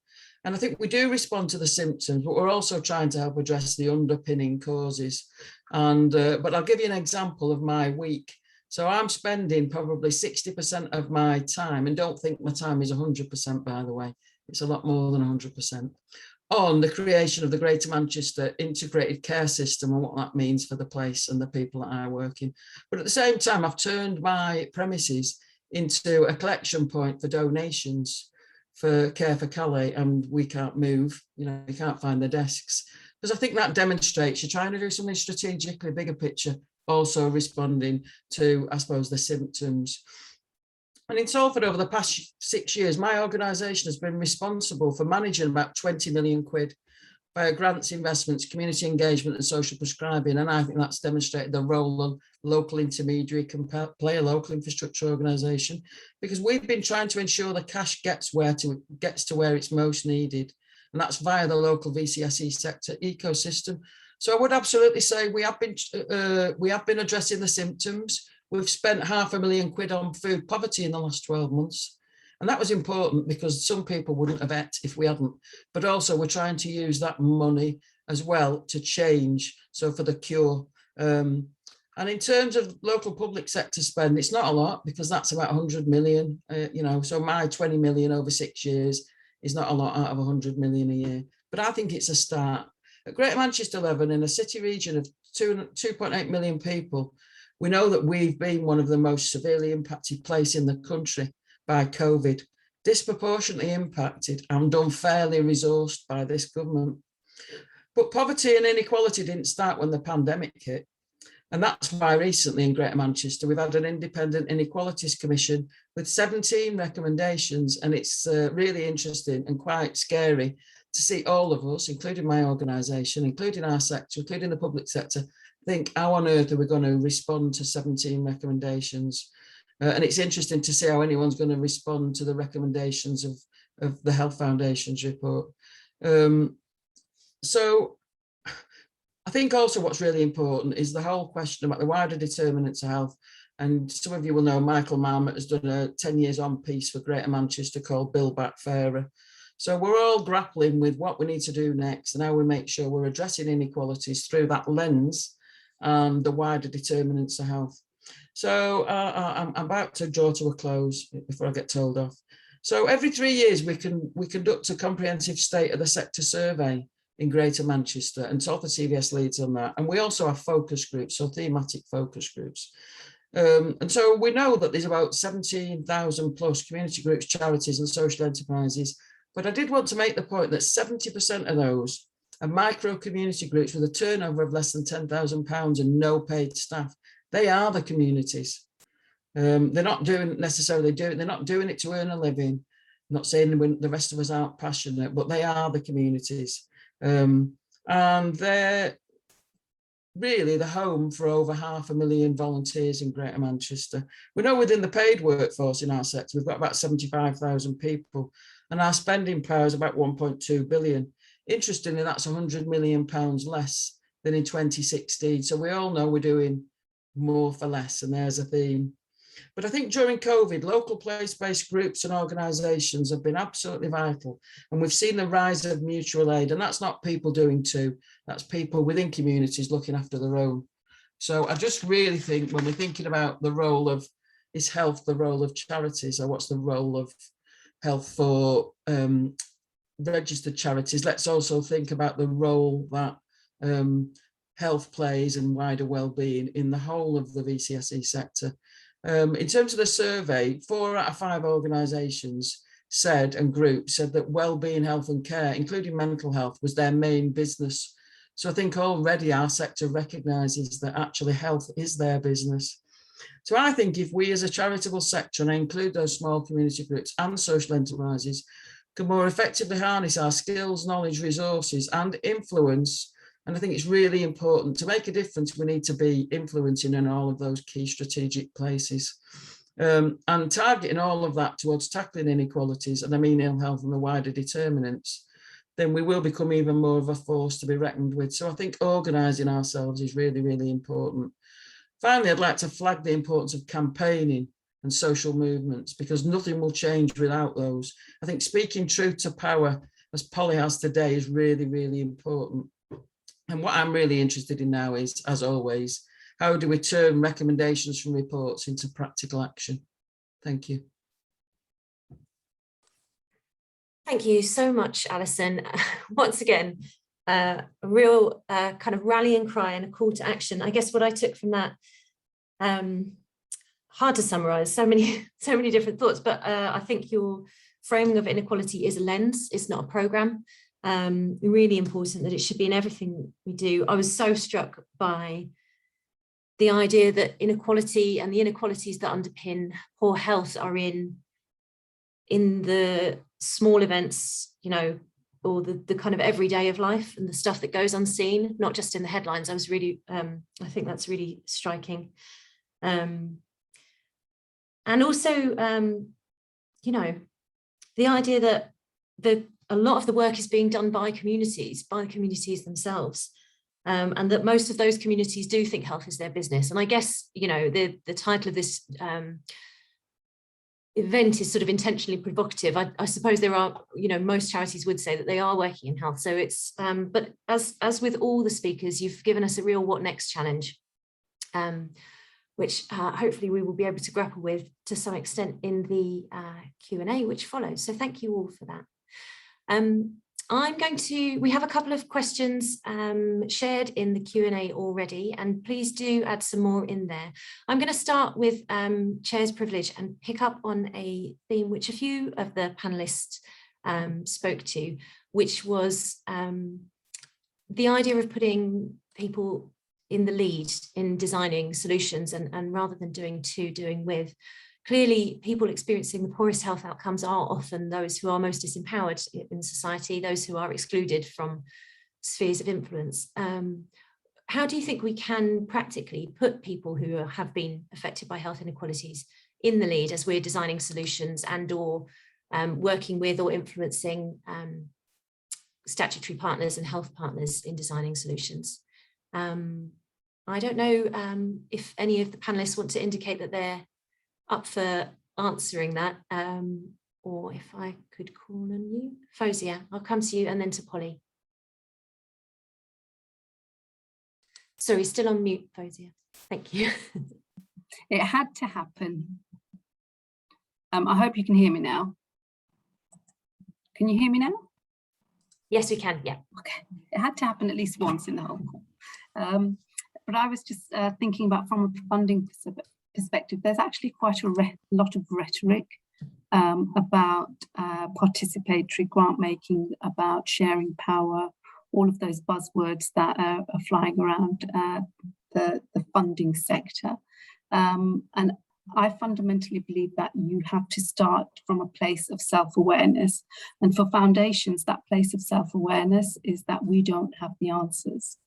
And I think we do respond to the symptoms, but we're also trying to help address the underpinning causes. But I'll give you an example of my week. So I'm spending probably 60% of my time, and don't think my time is 100%, by the way, it's a lot more than 100%, on the creation of the Greater Manchester integrated care system and what that means for the place and the people that I work in. But at the same time, I've turned my premises into a collection point for donations for Care for Calais, and we can't move, you can't find the desks. Because I think that demonstrates you're trying to do something strategically, bigger picture, also responding to, I suppose, the symptoms. And in Salford, over the past 6 years, my organisation has been responsible for managing about 20 million quid via grants, investments, community engagement and social prescribing. And I think that's demonstrated the role of local intermediary can play, a local infrastructure organisation, because we've been trying to ensure the cash gets to where it's most needed. And that's via the local VCSE sector ecosystem. So I would absolutely say we have been addressing the symptoms. We've spent £500,000 quid on food poverty in the last 12 months. And that was important because some people wouldn't have ate if we hadn't. But also we're trying to use that money as well to change. So for the cure. And in terms of local public sector spend, it's not a lot, because that's about 100 million, so my 20 million over 6 years is not a lot out of 100 million a year. But I think it's a start. At Greater Manchester level, in a city region of 2.8 million people, we know that we've been one of the most severely impacted places in the country by COVID, disproportionately impacted and unfairly resourced by this government. But poverty and inequality didn't start when the pandemic hit. And that's why recently in Greater Manchester, we've had an independent inequalities commission with 17 recommendations. And it's really interesting and quite scary to see all of us, including my organisation, including our sector, including the public sector, think how on earth are we going to respond to 17 recommendations? And it's interesting to see how anyone's going to respond to the recommendations of the Health Foundation's report. So I think also what's really important is the whole question about the wider determinants of health. And some of you will know Michael Marmot has done a 10 years on piece for Greater Manchester called Build Back Fairer. So we're all grappling with what we need to do next and how we make sure we're addressing inequalities through that lens and the wider determinants of health. So I'm about to draw to a close before I get told off. So every 3 years we conduct a comprehensive state of the sector survey in Greater Manchester, and Salford CVS leads on that. And we also have focus groups, so thematic focus groups. And so we know that there's about 17,000 plus community groups, charities and social enterprises. But I did want to make the point that 70% of those are micro community groups with a turnover of less than £10,000 and no paid staff. They are the communities. They're not doing they're not doing it to earn a living. I'm not saying the rest of us aren't passionate, but they are the communities. And they're really the home for over 500,000 volunteers in Greater Manchester. We know within the paid workforce in our sector, we've got about 75,000 people, and our spending power is about 1.2 billion. Interestingly, that's £100 million less than in 2016. So we all know we're doing more for less, and there's a theme. But I think during COVID, local place-based groups and organisations have been absolutely vital. And we've seen the rise of mutual aid, and that's not people doing two, that's people within communities looking after their own. So I just really think when we're thinking about the role of, is health the role of charities, or what's the role of health for registered charities, let's also think about the role that health plays and wider well-being in the whole of the VCSE sector. In terms of the survey, 4 out of 5 organisations said, and groups said, that well-being, health and care, including mental health, was their main business. So I think already our sector recognises that actually health is their business. So I think if we as a charitable sector, and I include those small community groups and social enterprises, can more effectively harness our skills, knowledge, resources and influence, and I think it's really important to make a difference, we need to be influencing in all of those key strategic places. and targeting all of that towards tackling inequalities, and I mean ill health and the wider determinants, then we will become even more of a force to be reckoned with. So I think organising ourselves is really, really important. Finally, I'd like to flag the importance of campaigning and social movements, because nothing will change without those. I think speaking truth to power, as Polly has today, is really, really important. And what I'm really interested in now is, as always, how do we turn recommendations from reports into practical action? Thank you. Thank you so much, Alison. Once again, a real kind of rallying cry and a call to action. I guess what I took from that, hard to summarize, so many different thoughts, but I think your framing of inequality is a lens, it's not a program. Really important that it should be in everything we do. I was so struck by the idea that inequality and the inequalities that underpin poor health are in the small events, you know, or the kind of everyday of life and the stuff that goes unseen, not just in the headlines. I was really, I think that's really striking. And also, you know, the idea that a lot of the work is being done by the communities themselves. And that most of those communities do think health is their business. And I guess, you know, the title of this event is sort of intentionally provocative. I suppose there are, you know, most charities would say that they are working in health. So it's, but as with all the speakers, you've given us a real what next challenge, which hopefully we will be able to grapple with to some extent in the Q&A which follows. So thank you all for that. We have a couple of questions shared in the Q&A already, and please do add some more in there. I'm going to start with chair's privilege and pick up on a theme which a few of the panelists spoke to, which was the idea of putting people in the lead in designing solutions and rather than doing with. Clearly, people experiencing the poorest health outcomes are often those who are most disempowered in society, those who are excluded from spheres of influence. How do you think we can practically put people who have been affected by health inequalities in the lead as we're designing solutions and or working with or influencing statutory partners and health partners in designing solutions? I don't know if any of the panelists want to indicate that they're up for answering that, or if I could call on you. Fozia, I'll come to you and then to Polly. Sorry, still on mute, Fozia. Thank you. It had to happen. I hope you can hear me now. Can you hear me now? Yes, we can, yeah. Okay, it had to happen at least once in the whole call. But I was just thinking about from a funding perspective, there's actually quite a lot of rhetoric about participatory grant making, about sharing power, all of those buzzwords that are flying around the funding sector. And I fundamentally believe that you have to start from a place of self-awareness. And for foundations, that place of self-awareness is that we don't have the answers.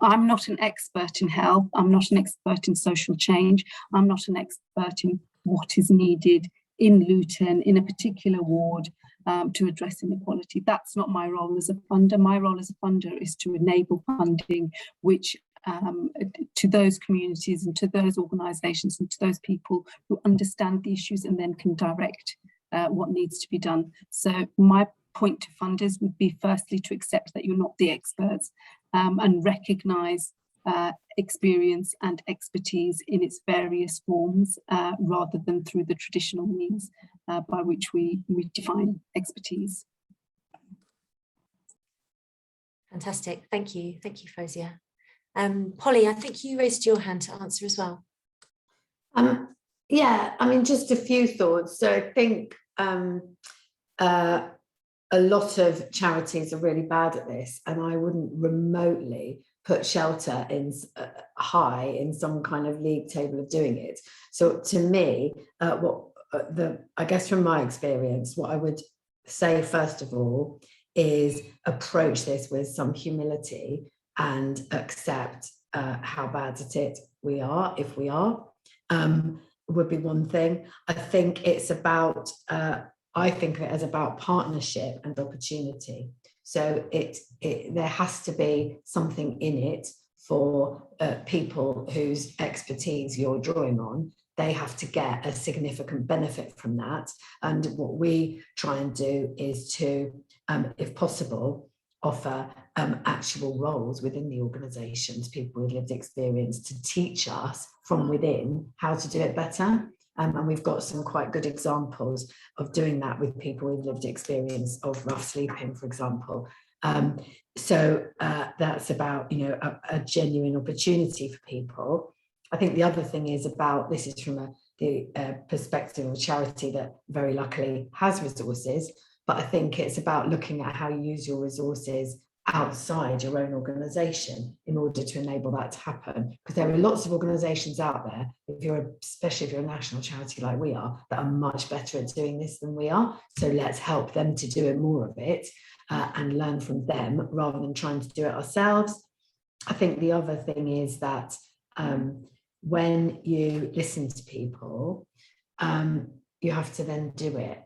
I'm not an expert in health. I'm not an expert in social change. I'm not an expert in what is needed in Luton, in a particular ward, to address inequality. That's not my role as a funder. My role as a funder is to enable funding which to those communities and to those organisations and to those people who understand the issues and then can direct what needs to be done. So my point to funders would be firstly to accept that you're not the experts and recognise experience and expertise in its various forms rather than through the traditional means by which we define expertise. Fantastic, thank you, Fozia. Polly, I think you raised your hand to answer as well. Yeah, I mean, just a few thoughts. So I think a lot of charities are really bad at this, and I wouldn't remotely put shelter in high in some kind of league table of doing it. So to me, I guess from my experience, what I would say first of all is approach this with some humility and accept how bad at it we are, if we are. would be one thing. I think it's about, I think of it as about partnership and opportunity. So there has to be something in it for people whose expertise you're drawing on. They have to get a significant benefit from that. And what we try and do is to, if possible, offer actual roles within the organisations, people with lived experience, to teach us from within how to do it better. And we've got some quite good examples of doing that with people with lived experience of rough sleeping, for example. So that's about, you know, a genuine opportunity for people. I think the other thing is about, this is from the perspective of a charity that very luckily has resources, but I think it's about looking at how you use your resources outside your own organisation in order to enable that to happen. Because there are lots of organisations out there, especially if you're a national charity like we are, that are much better at doing this than we are. So let's help them to do more of it and learn from them rather than trying to do it ourselves. I think the other thing is that when you listen to people, you have to then do it.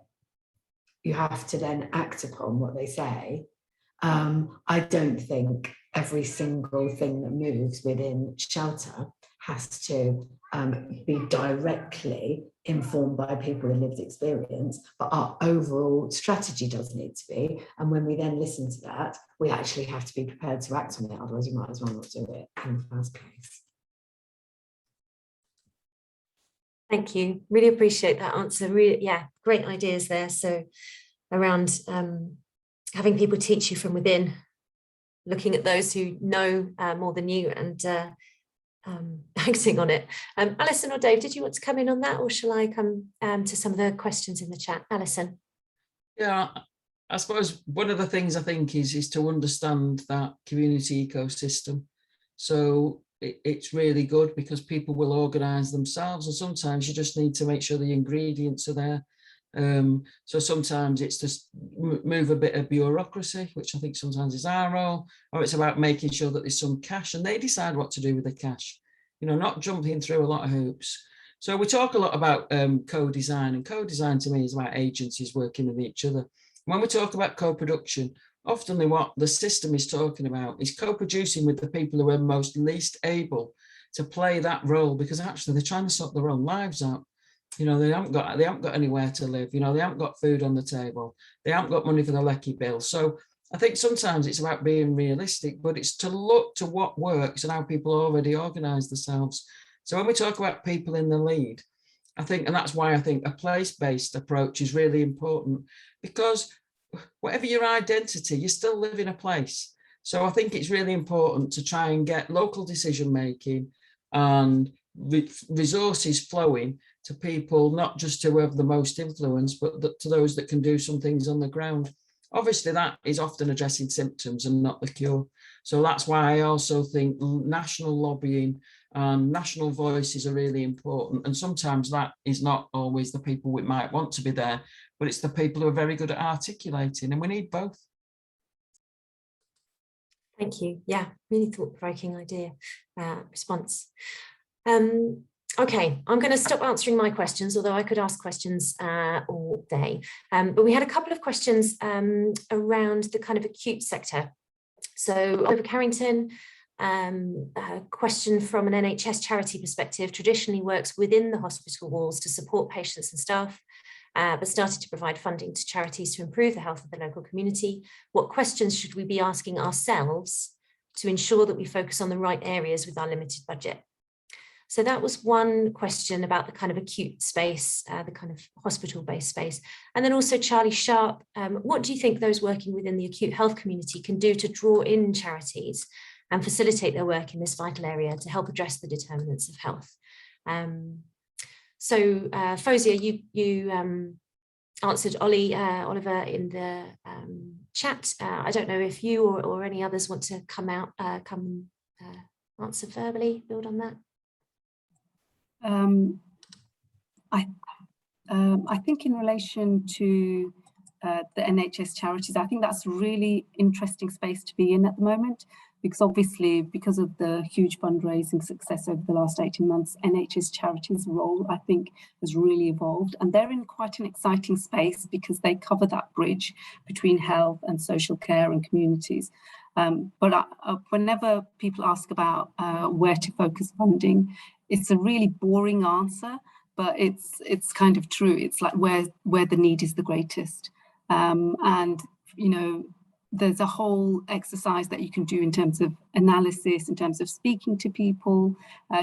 You have to then act upon what they say. I don't think every single thing that moves within shelter has to be directly informed by people with lived experience, but our overall strategy does need to be. And when we then listen to that, we actually have to be prepared to act on it. Otherwise, you might as well not do it in the first place. Thank you. Really appreciate that answer. Really, yeah, great ideas there. So around having people teach you from within, looking at those who know more than you and acting on it. Alison or Dave, did you want to come in on that, or shall I come to some of the questions in the chat? Alison. Yeah, I suppose one of the things I think is to understand that community ecosystem. So it's really good because people will organise themselves, and sometimes you just need to make sure the ingredients are there. So sometimes it's just move a bit of bureaucracy, which I think sometimes is our role, or it's about making sure that there's some cash and they decide what to do with the cash, you know, not jumping through a lot of hoops. So we talk a lot about co-design, and co-design to me is about agencies working with each other. When we talk about co-production, often what the system is talking about is co-producing with the people who are most least able to play that role, because actually they're trying to sort their own lives out. You know, they haven't got anywhere to live. You know, they haven't got food on the table. They haven't got money for the lecky bill. So I think sometimes it's about being realistic, but it's to look to what works and how people already organise themselves. So when we talk about people in the lead, I think, and that's why I think a place-based approach is really important, because whatever your identity, you still live in a place. So I think it's really important to try and get local decision making and resources flowing to people, not just who have the most influence, but to those that can do some things on the ground. Obviously, that is often addressing symptoms and not the cure. So that's why I also think national lobbying and national voices are really important. And sometimes that is not always the people we might want to be there, but it's the people who are very good at articulating, and we need both. Thank you. Yeah, really thought-provoking idea, response. Okay, I'm going to stop answering my questions, although I could ask questions all day. But we had a couple of questions around the kind of acute sector. So Oliver Carrington, a question from an NHS charity perspective, traditionally works within the hospital walls to support patients and staff, but started to provide funding to charities to improve the health of the local community. What questions should we be asking ourselves to ensure that we focus on the right areas with our limited budget? So that was one question about the kind of acute space, the kind of hospital-based space. And then also Charlie Sharp, what do you think those working within the acute health community can do to draw in charities and facilitate their work in this vital area to help address the determinants of health? So Fozia, you answered Oliver in the chat. I don't know if you or any others want to come answer verbally, build on that. I think in relation to the NHS charities, I think that's a really interesting space to be in at the moment, because obviously, because of the huge fundraising success over the last 18 months, NHS Charities' role, I think, has really evolved. And they're in quite an exciting space because they cover that bridge between health and social care and communities. But whenever people ask about where to focus funding, it's a really boring answer, but it's kind of true. It's like where the need is the greatest. And, you know, there's a whole exercise that you can do in terms of analysis, in terms of speaking to people,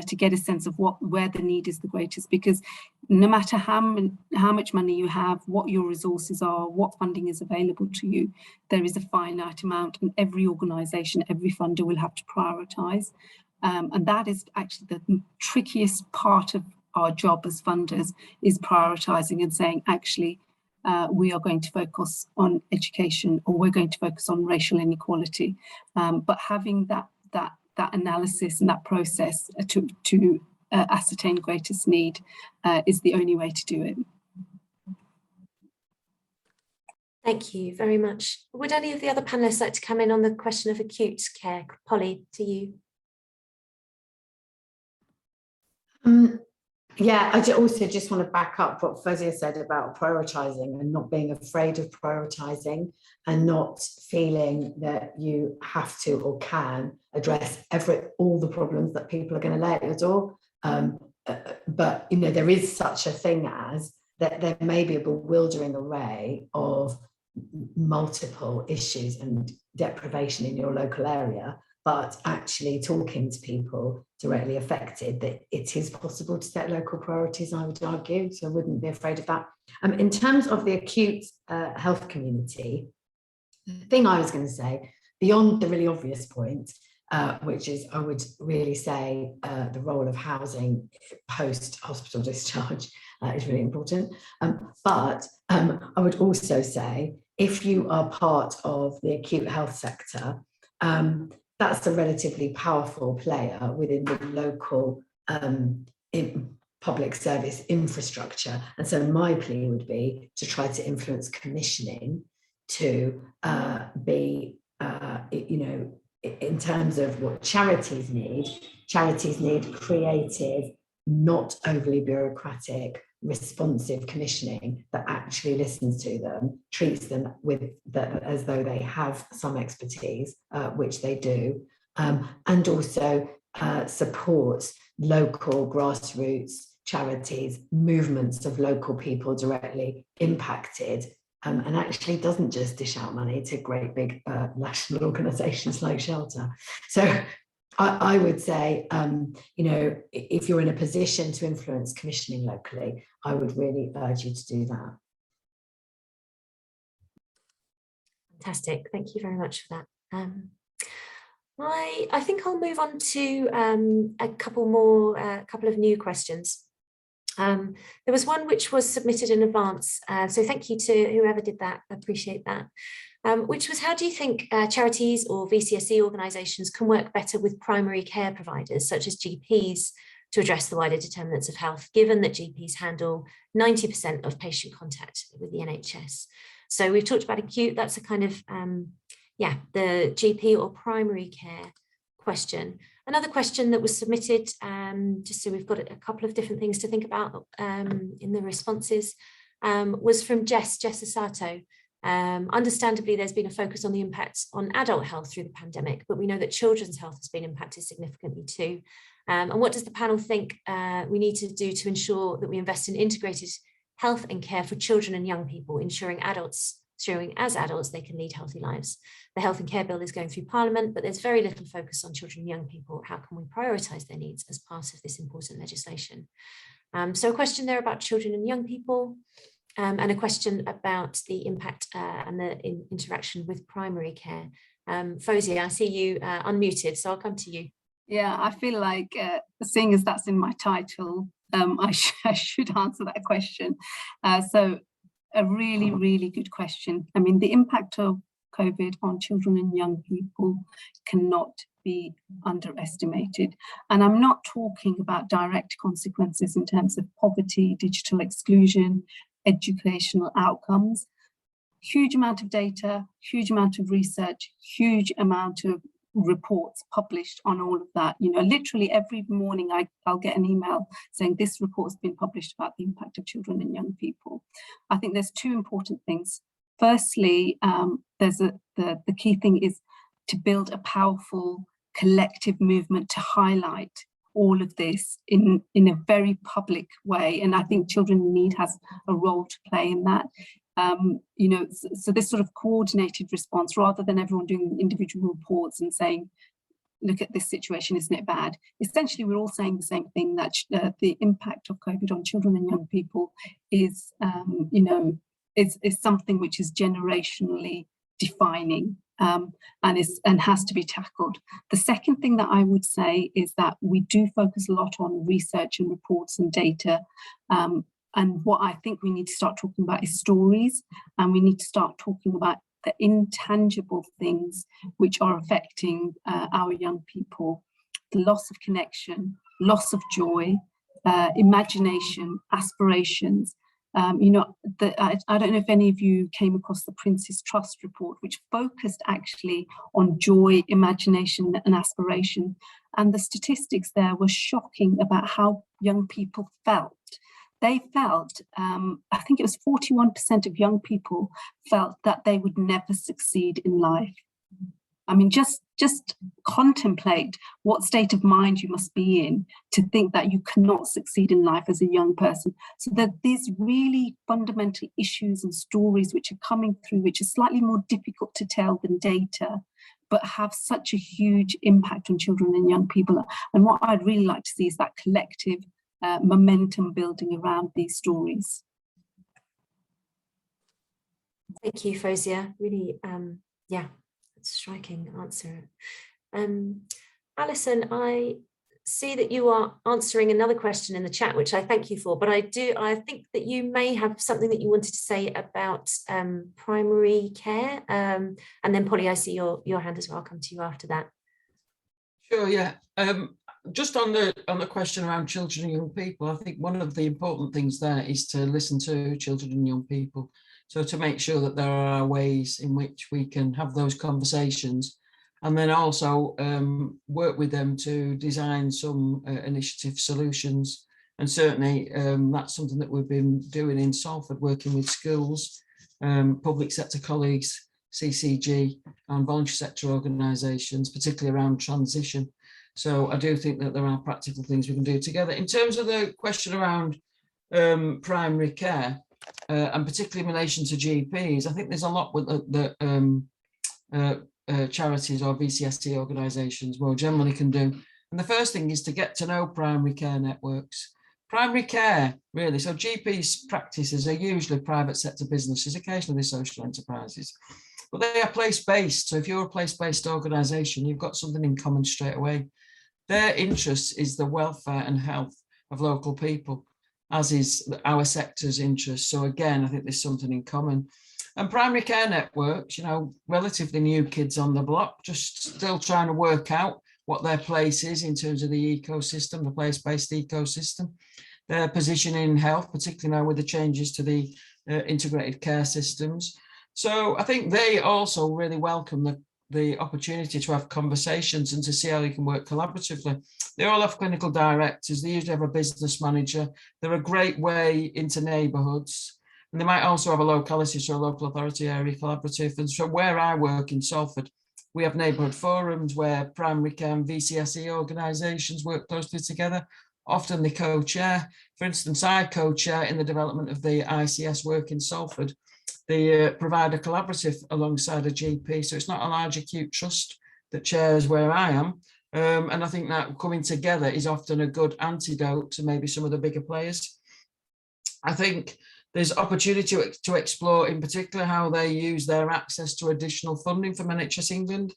to get a sense of where the need is the greatest. Because no matter how much money you have, what your resources are, what funding is available to you, there is a finite amount, and every organisation, every funder will have to prioritise. And that is actually the trickiest part of our job as funders, is prioritising and saying, actually, we are going to focus on education, or we're going to focus on racial inequality. But having that analysis and that process to ascertain greatest need is the only way to do it. Thank you very much. Would any of the other panelists like to come in on the question of acute care? Polly, to you. Yeah, I also just want to back up what Fozia said about prioritising and not being afraid of prioritising, and not feeling that you have to or can address all the problems that people are going to lay at your door. But, you know, there is such a thing as that there may be a bewildering array of multiple issues and deprivation in your local area, but actually talking to people directly affected, that it is possible to set local priorities, I would argue, so I wouldn't be afraid of that. In terms of the acute health community, the thing I was going to say, beyond the really obvious point, which is, I would really say the role of housing post-hospital discharge is really important. But I would also say, if you are part of the acute health sector, that's a relatively powerful player within the local public service infrastructure. And so my plea would be to try to influence commissioning to be, you know, in terms of what charities need creative, not overly bureaucratic, responsive commissioning that actually listens to them, treats them as though they have some expertise, which they do, and also supports local grassroots charities, movements of local people directly impacted, and actually doesn't just dish out money to great big national organisations like Shelter. So I would say, you know, if you're in a position to influence commissioning locally, I would really urge you to do that. Fantastic. Thank you very much for that. I think I'll move on to a couple of new questions. There was one which was submitted in advance, so thank you to whoever did that. I appreciate that. Which was, how do you think charities or VCSE organisations can work better with primary care providers, such as GPs, to address the wider determinants of health, given that GPs handle 90% of patient contact with the NHS? So we've talked about acute, that's a kind of, the GP or primary care question. Another question that was submitted, just so we've got a couple of different things to think about in the responses, was from Jess Asato. Understandably, there's been a focus on the impacts on adult health through the pandemic, but we know that children's health has been impacted significantly too. And what does the panel think we need to do to ensure that we invest in integrated health and care for children and young people, ensuring as adults they can lead healthy lives? The Health and Care Bill is going through Parliament, but there's very little focus on children and young people. How can we prioritise their needs as part of this important legislation? So a question there about children and young people, and a question about the impact and the interaction with primary care. Fozia, I see you unmuted, so I'll come to you. Yeah, I feel like seeing as that's in my title, I should answer that question. So a really, really good question. I mean, the impact of COVID on children and young people cannot be underestimated. And I'm not talking about direct consequences in terms of poverty, digital exclusion, educational outcomes. Huge amount of data, huge amount of research, huge amount of reports published on all of that. You know, literally every morning I'll get an email saying this report has been published about the impact of children and young people. I think there's two important things. Firstly, the key thing is to build a powerful collective movement to highlight all of this in a very public way. And I think Children in Need has a role to play in that. You know, so this sort of coordinated response, rather than everyone doing individual reports and saying, look at this situation, isn't it bad? Essentially, we're all saying the same thing, that the impact of COVID on children and young people is, you know, is something which is generationally defining, and has to be tackled. The second thing that I would say is that we do focus a lot on research and reports and data. And what I think we need to start talking about is stories, and we need to start talking about the intangible things which are affecting our young people: the loss of connection, loss of joy, imagination, aspirations. You know, I don't know if any of you came across the Prince's Trust report, which focused actually on joy, imagination and aspiration. And the statistics there were shocking about how young people felt. They felt, I think it was 41% of young people felt that they would never succeed in life. I mean, just contemplate what state of mind you must be in to think that you cannot succeed in life as a young person. So that these really fundamental issues and stories which are coming through, which are slightly more difficult to tell than data, but have such a huge impact on children and young people. And what I'd really like to see is that collective momentum building around these stories. Thank you, Fozia. Really, yeah. Striking answer. Alison, I see that you are answering another question in the chat, which I thank you for, but I think that you may have something that you wanted to say about primary care. And then Polly, I see your hand as well. I'll come to you after that. Sure, yeah. Just on the question around children and young people, I think one of the important things there is to listen to children and young people. So to make sure that there are ways in which we can have those conversations, and then also work with them to design some initiative solutions. And certainly that's something that we've been doing in Salford, working with schools, public sector colleagues, CCG and voluntary sector organisations, particularly around transition. So I do think that there are practical things we can do together. In terms of the question around primary care, and particularly in relation to GPs, I think there's a lot with the charities or VCST organisations more generally can do. And the first thing is to get to know primary care networks. Primary care, really, so GPs practices are usually private sector businesses, occasionally social enterprises, but they are place-based. So if you're a place-based organisation, you've got something in common straight away. Their interest is the welfare and health of local people, as is our sector's interest. So again, I think there's something in common. And primary care networks, you know, relatively new kids on the block, just still trying to work out what their place is in terms of the ecosystem, the place-based ecosystem, their position in health, particularly now with the changes to the integrated care systems. So I think they also really welcome the opportunity to have conversations and to see how you can work collaboratively. They all have clinical directors, they usually have a business manager. They're a great way into neighbourhoods. And they might also have a locality, so a local authority area collaborative. And so where I work in Salford, we have neighbourhood forums where primary care and VCSE organisations work closely together. Often they co-chair. For instance, I co-chair in the development of the ICS work in Salford. They provide a collaborative alongside a GP, so it's not a large acute trust that chairs where I am. And I think that coming together is often a good antidote to maybe some of the bigger players. I think there's opportunity to explore in particular how they use their access to additional funding from NHS England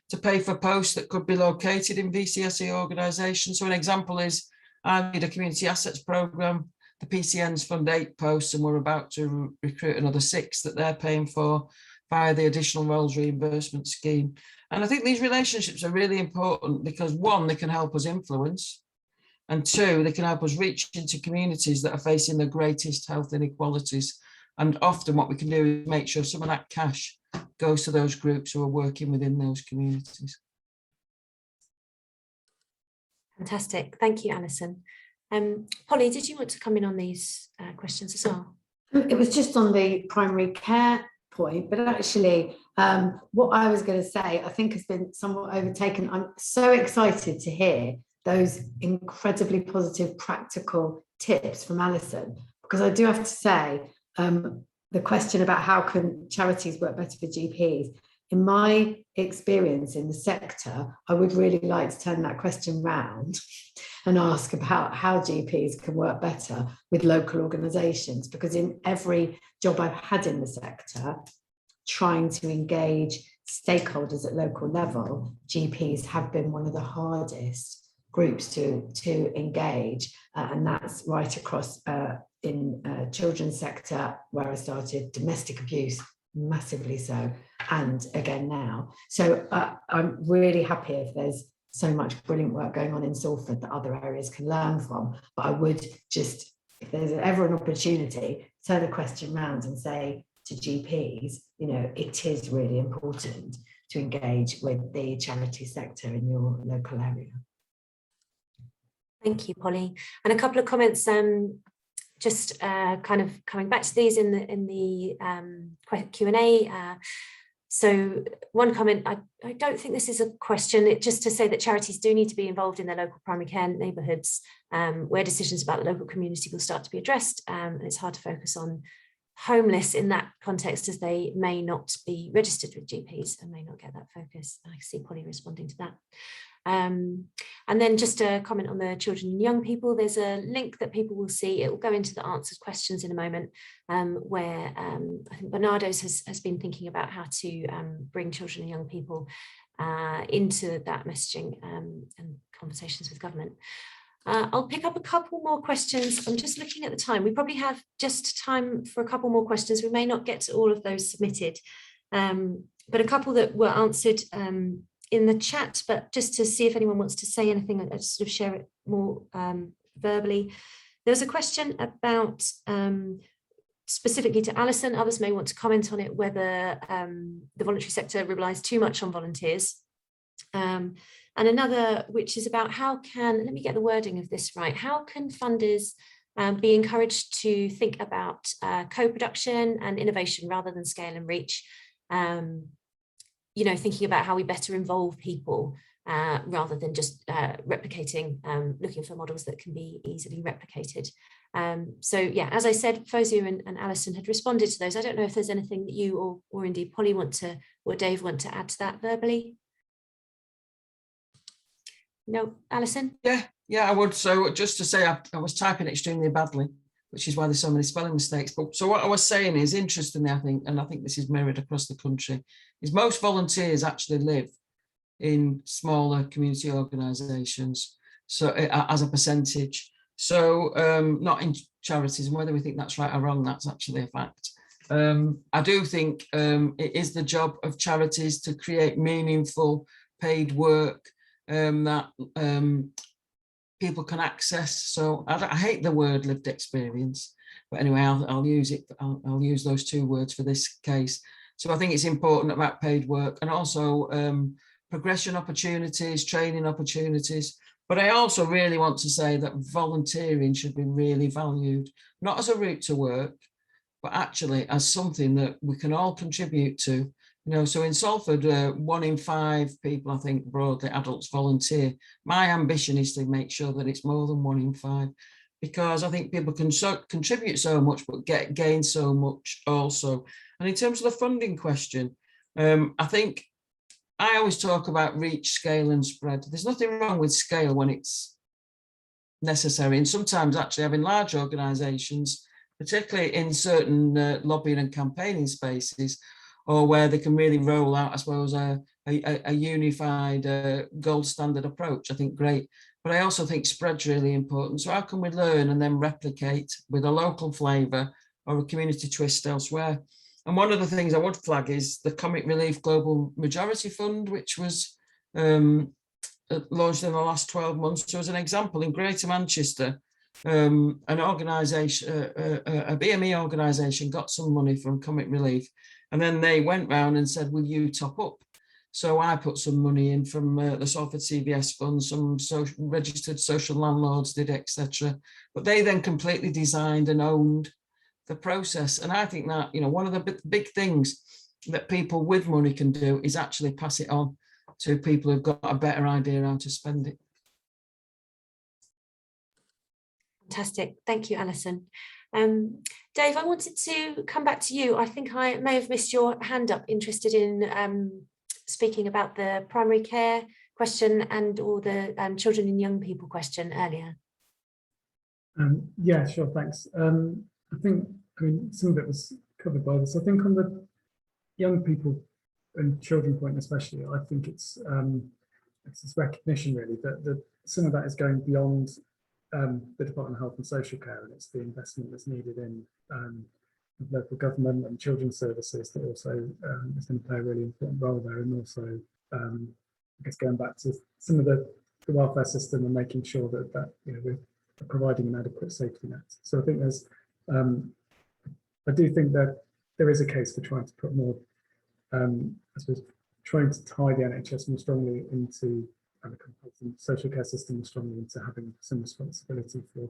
to pay for posts that could be located in VCSE organisations. So an example is I lead a community assets programme. The PCNs fund 8 posts and we're about to recruit another 6 that they're paying for via the additional roles reimbursement scheme. And I think these relationships are really important because 1, they can help us influence, and 2, they can help us reach into communities that are facing the greatest health inequalities. And often what we can do is make sure some of that cash goes to those groups who are working within those communities. Fantastic. Thank you, Alison. Polly, did you want to come in on these questions as well? It was just on the primary care point, but actually what I was going to say, I think has been somewhat overtaken. I'm so excited to hear those incredibly positive practical tips from Alison, because I do have to say the question about how can charities work better for GPs, in my experience in the sector, I would really like to turn that question round and ask about how GPs can work better with local organisations, because in every job I've had in the sector, trying to engage stakeholders at local level, GPs have been one of the hardest groups to engage, and that's right across in children's sector where I started, domestic abuse, massively so, and again now. So I'm really happy if there's so much brilliant work going on in Salford that other areas can learn from, but I would just, if there's ever an opportunity, turn the question round and say to GPs, you know, it is really important to engage with the charity sector in your local area. Thank you, Polly. And a couple of comments, just kind of coming back to these in the Q&A. So one comment, I don't think this is a question, just to say that charities do need to be involved in their local primary care neighbourhoods, where decisions about the local community will start to be addressed. And it's hard to focus on homeless in that context, as they may not be registered with GPs and may not get that focus. I see Polly responding to that. And then just a comment on the children and young people. There's a link that people will see. It will go into the answered questions in a moment, where I think Bernardo's has been thinking about how to bring children and young people into that messaging and conversations with government. I'll pick up a couple more questions. I'm just looking at the time. We probably have just time for a couple more questions. We may not get to all of those submitted, but a couple that were answered in the chat, but just to see if anyone wants to say anything, I'll just sort of share it more verbally. There was a question about, specifically to Alison, others may want to comment on it, whether the voluntary sector relies too much on volunteers. And another, which is about how can, let me get the wording of this right, how can funders be encouraged to think about co-production and innovation rather than scale and reach? You know, thinking about how we better involve people rather than just replicating, looking for models that can be easily replicated. So yeah, as I said, Fozia and Alison had responded to those. I don't know if there's anything that you or indeed Polly want to, or Dave want to add to that verbally. No, Alison? Yeah, I would. So just to say, I was typing extremely badly, which is why there's so many spelling mistakes. But so what I was saying is, interestingly, I think this is mirrored across the country, is most volunteers actually live in smaller community organisations, so as a percentage. So not in charities, and whether we think that's right or wrong, that's actually a fact. I do think it is the job of charities to create meaningful paid work that people can access. So I hate the word lived experience, but anyway, I'll use it. I'll use those two words for this case. So I think it's important about paid work, and also progression opportunities, training opportunities. But I also really want to say that volunteering should be really valued, not as a route to work, but actually as something that we can all contribute to. You know, so in Salford, 1 in 5 people, I think, broadly, adults volunteer. My ambition is to make sure that it's more than 1 in 5, because I think people can contribute so much, but gain so much also. And in terms of the funding question, I think I always talk about reach, scale and spread. There's nothing wrong with scale when it's necessary. And sometimes actually having large organisations, particularly in certain lobbying and campaigning spaces, or where they can really roll out, I suppose, a unified gold standard approach, I think great. But I also think spread's really important. So how can we learn and then replicate with a local flavour or a community twist elsewhere? And one of the things I would flag is the Comic Relief Global Majority Fund, which was launched in the last 12 months. So as an example, in Greater Manchester, an organisation, a BME organisation got some money from Comic Relief, and then they went round and said, will you top up? So I put some money in from the Salford CBS fund, some registered social landlords did, etc. But they then completely designed and owned the process. And I think that, one of the big things that people with money can do is actually pass it on to people who've got a better idea how to spend it. Fantastic. Thank you, Alison. Dave, I wanted to come back to you. I think I may have missed your hand up, interested in speaking about the primary care question and or the children and young people question earlier. Yeah, sure, thanks. I think, some of it was covered by this. I think on the young people and children point especially, I think it's this recognition really that some of that is going beyond the Department of Health and Social Care, and it's the investment that's needed in local government and children's services that also is going to play a really important role there, and also I guess going back to some of the welfare system and making sure that we're providing an adequate safety net. So I think there's I do think that there is a case for trying to put more I suppose trying to tie the NHS more strongly into the social care system more strongly into having some responsibility for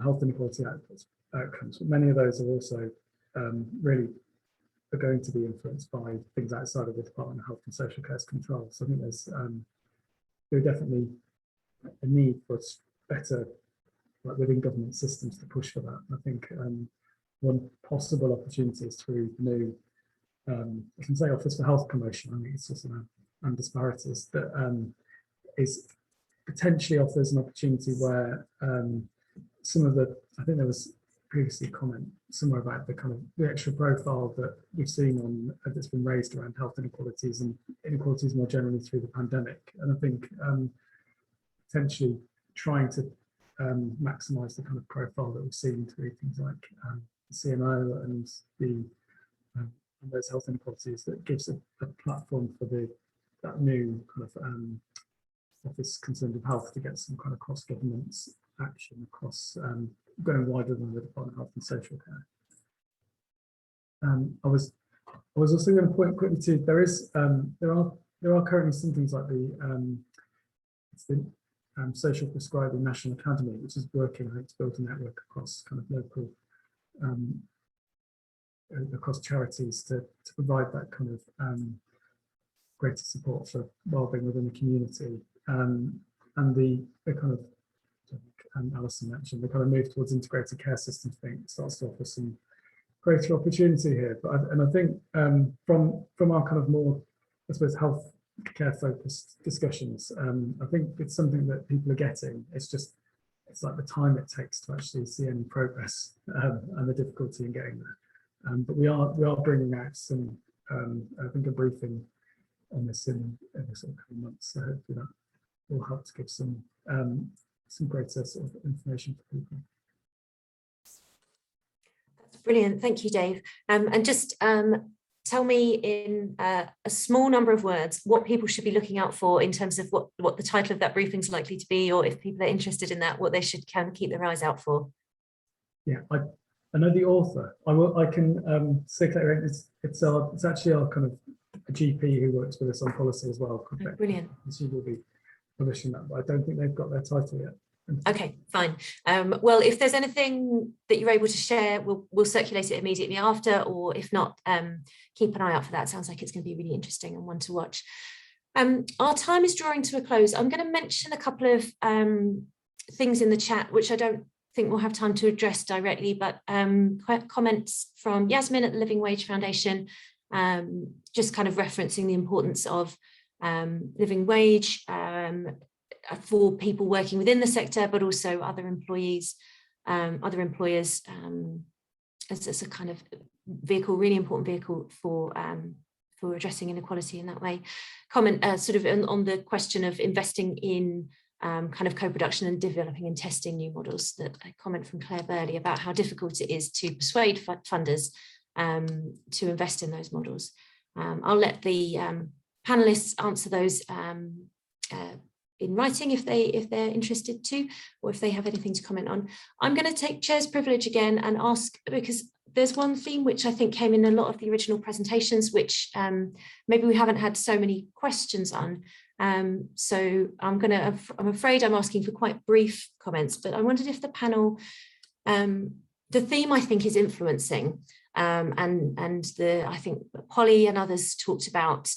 health inequality outcomes. But many of those are also really are going to be influenced by things outside of the Department of Health and Social Care's control. So I think there's definitely a need for better within government systems to push for that. And I think one possible opportunity is through the new I can say Office for Health Promotion. I think it's just around disparities that is potentially offers an opportunity where some of the, I think there was previously a comment somewhere about the extra profile that we've seen on that's been raised around health inequalities and inequalities more generally through the pandemic. And I think potentially trying to maximise the kind of profile that we've seen through things like the CMO and the and those health inequalities, that gives a platform for that new kind of office concerned with health to get some kind of cross-governance action across going wider than the Department of Health and Social Care. I was also going to point quickly to there are currently some things like the Social Prescribing National Academy, which is working, I think, to build a network across kind of local across charities to provide that kind of greater support for wellbeing within the community, and the kind of Alison mentioned the kind of move towards integrated care systems thing starts to offer some greater opportunity here. But I think from our kind of more, I suppose, health care focused discussions, I think it's something that people are getting. It's like the time it takes to actually see any progress and the difficulty in getting there. But we are bringing out some, I think, a briefing on this in the sort of coming months. So hopefully that will help to give some greater sort of information for people. That's brilliant. Thank you, Dave. And just tell me in a small number of words what people should be looking out for in terms of what the title of that briefing is likely to be, or if people are interested in that, what they should keep their eyes out for. Yeah, I know the author. I can circulate. It's actually our kind of a GP who works with us on policy as well. Oh, brilliant. She will be publishing that, but I don't think they've got their title yet. Okay, fine. Well, if there's anything that you're able to share, we'll circulate it immediately after, or if not, keep an eye out for that. Sounds like it's going to be really interesting and one to watch. Our time is drawing to a close. I'm going to mention a couple of things in the chat, which I don't think we'll have time to address directly, but comments from Yasmin at the Living Wage Foundation, just kind of referencing the importance of living wage for people working within the sector, but also other employees, other employers, as a kind of vehicle, really important vehicle for addressing inequality in that way. Comment sort of on the question of investing in kind of co-production and developing and testing new models. That a comment from Claire Burley about how difficult it is to persuade funders to invest in those models. I'll let the panelists answer those in writing if they're interested to, or if they have anything to comment on. I'm going to take chair's privilege again and ask, because there's one theme which I think came in a lot of the original presentations, which maybe we haven't had so many questions on. So I'm afraid I'm asking for quite brief comments, but I wondered if the panel, the theme I think is influencing, and I think Polly and others talked about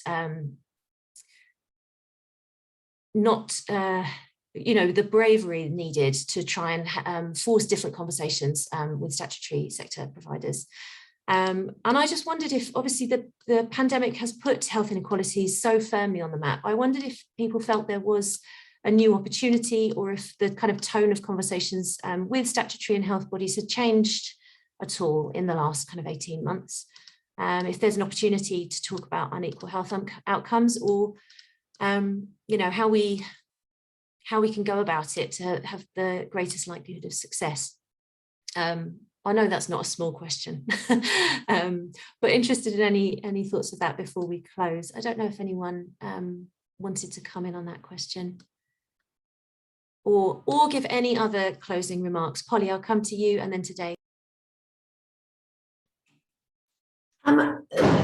not the bravery needed to try and force different conversations with statutory sector providers. And I just wondered if, obviously, the pandemic has put health inequalities so firmly on the map. I wondered if people felt there was a new opportunity, or if the kind of tone of conversations with statutory and health bodies had changed at all in the last kind of 18 months. If there's an opportunity to talk about unequal health outcomes, or how we can go about it to have the greatest likelihood of success. I know that's not a small question, but interested in any thoughts of that before we close. I don't know if anyone wanted to come in on that question, or give any other closing remarks. Polly, I'll come to you, and then to Dave.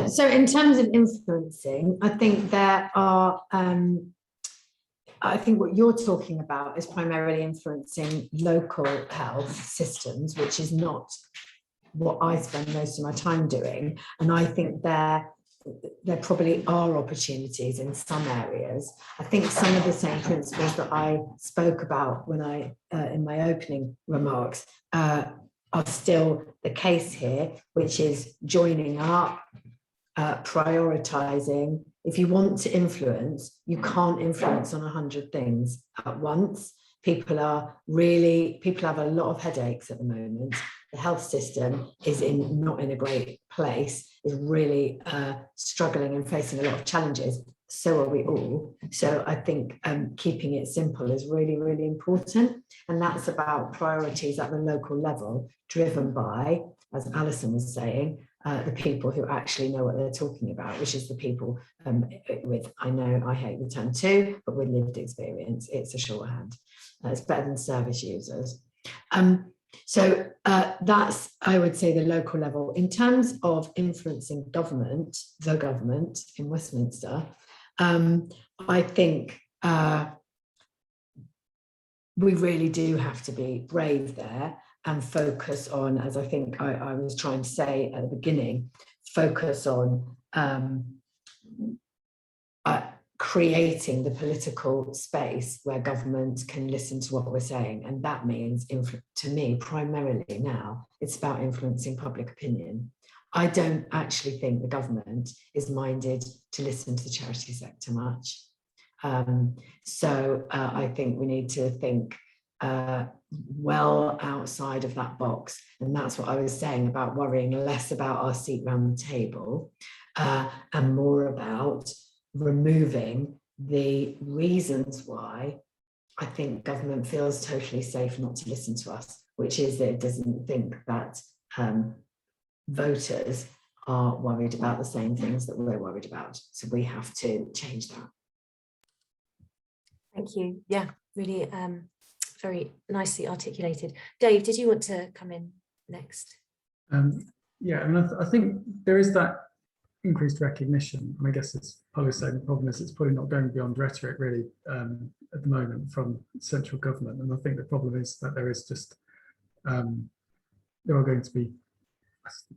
So in terms of influencing, I think there are I think what you're talking about is primarily influencing local health systems, which is not what I spend most of my time doing. And I think there probably are opportunities in some areas. I think some of the same principles that I spoke about when in my opening remarks are still the case here, which is joining up, prioritizing. If you want to influence, you can't influence on 100 things at once. People have a lot of headaches at the moment. The health system is not in a great place, is really struggling and facing a lot of challenges. So are we all. So I think keeping it simple is really, really important. And that's about priorities at the local level, driven by, as Alison was saying, the people who actually know what they're talking about, which is the people with, I know I hate the term too, but with lived experience. It's a shorthand. It's better than service users. So that's, I would say, the local level. In terms of influencing government, the government in Westminster, I think we really do have to be brave there and focus on, as I think I was trying to say at the beginning, focus on creating the political space where government can listen to what we're saying. And that means, to me, primarily now, it's about influencing public opinion. I don't actually think the government is minded to listen to the charity sector much. So I think we need to think well outside of that box. And that's what I was saying about worrying less about our seat round the table and more about removing the reasons why I think government feels totally safe not to listen to us, which is that it doesn't think that voters are worried about the same things that we're worried about. So we have to change that. Thank you. Yeah, really very nicely articulated. Dave, did you want to come in next? Yeah, I mean, I think there is that increased recognition, and I guess it's Polly saying the problem is it's probably not going beyond rhetoric really at the moment from central government, and I think the problem is that there is just there are going to be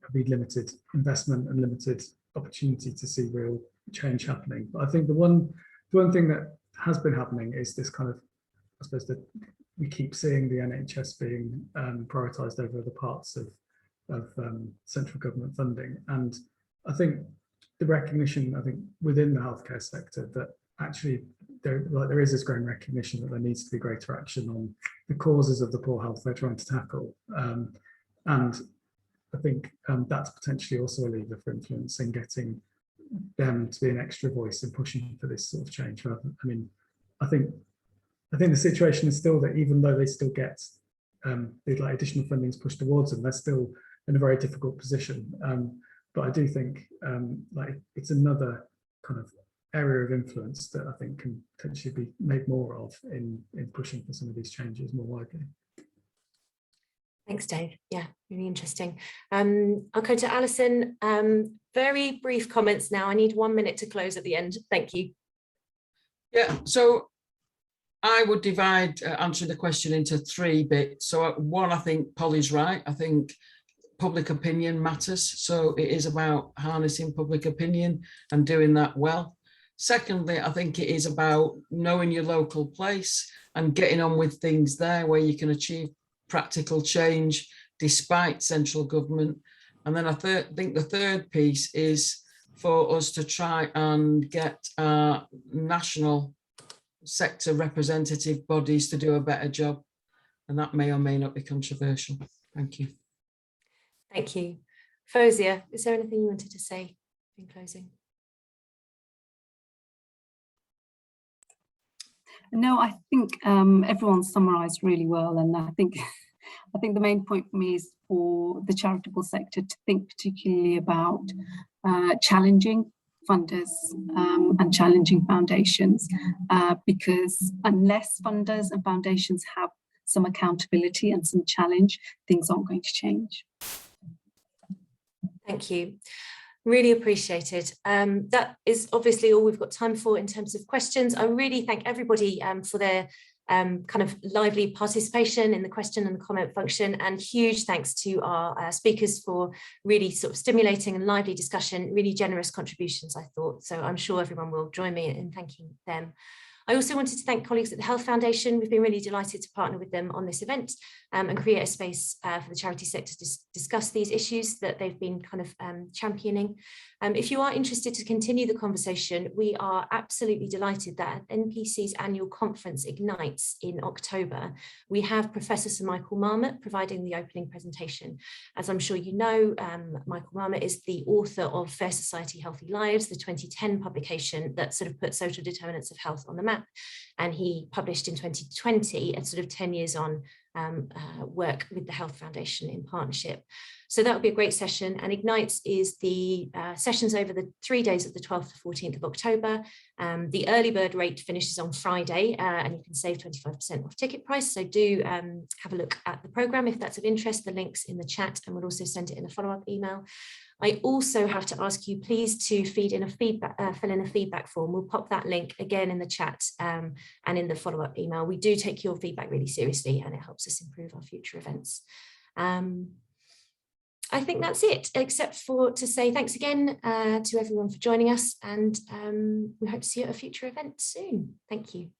probably limited investment and limited opportunity to see real change happening. But I think the one thing that has been happening is this kind of, I suppose, that we keep seeing the NHS being prioritised over other parts of central government funding, and I think the recognition, within the healthcare sector, that actually there is this growing recognition that there needs to be greater action on the causes of the poor health they're trying to tackle, and I think that's potentially also a lever for influence in getting them to be an extra voice in pushing for this sort of change. I think the situation is still that even though they still get additional funding pushed towards them, they're still in a very difficult position. But I do think it's another kind of area of influence that I think can potentially be made more of in pushing for some of these changes more widely. Thanks, Dave. Yeah, really interesting. I'll go to Alison. Very brief comments now. I need 1 minute to close at the end. Thank you. Yeah, so I would divide answering the question into 3 bits. So one, I think Polly's right. I think public opinion matters. So it is about harnessing public opinion and doing that well. Secondly, I think it is about knowing your local place and getting on with things there where you can achieve practical change despite central government. And then I think the third piece is for us to try and get our national sector representative bodies to do a better job. And that may or may not be controversial. Thank you. Thank you. Fozia, is there anything you wanted to say in closing? No, I think everyone summarised really well, and I think the main point for me is for the charitable sector to think particularly about challenging funders and challenging foundations, because unless funders and foundations have some accountability and some challenge, things aren't going to change. Thank you. Really appreciate it. That is obviously all we've got time for in terms of questions. I really thank everybody for their kind of lively participation in the question and the comment function, and huge thanks to our speakers for really sort of stimulating and lively discussion, really generous contributions, I thought. So I'm sure everyone will join me in thanking them. I also wanted to thank colleagues at the Health Foundation. We've been really delighted to partner with them on this event and create a space for the charity sector to discuss these issues that they've been kind of championing. If you are interested to continue the conversation, we are absolutely delighted that at NPC's annual conference Ignites in October, we have Professor Sir Michael Marmot providing the opening presentation. As I'm sure you know, Michael Marmot is the author of Fair Society, Healthy Lives, the 2010 publication that sort of put social determinants of health on the map. And he published in 2020 and sort of 10 years on work with the Health Foundation in partnership. So that would be a great session. And Ignites is the sessions over the 3 days of the 12th to 14th of October. The early bird rate finishes on Friday and you can save 25% off ticket price. So do have a look at the programme if that's of interest. The link's in the chat and we'll also send it in a follow-up email. I also have to ask you please to fill in a feedback form. We'll pop that link again in the chat and in the follow-up email. We do take your feedback really seriously and it helps us improve our future events. I think that's it, except for to say thanks again to everyone for joining us, and we hope to see you at a future event soon. Thank you.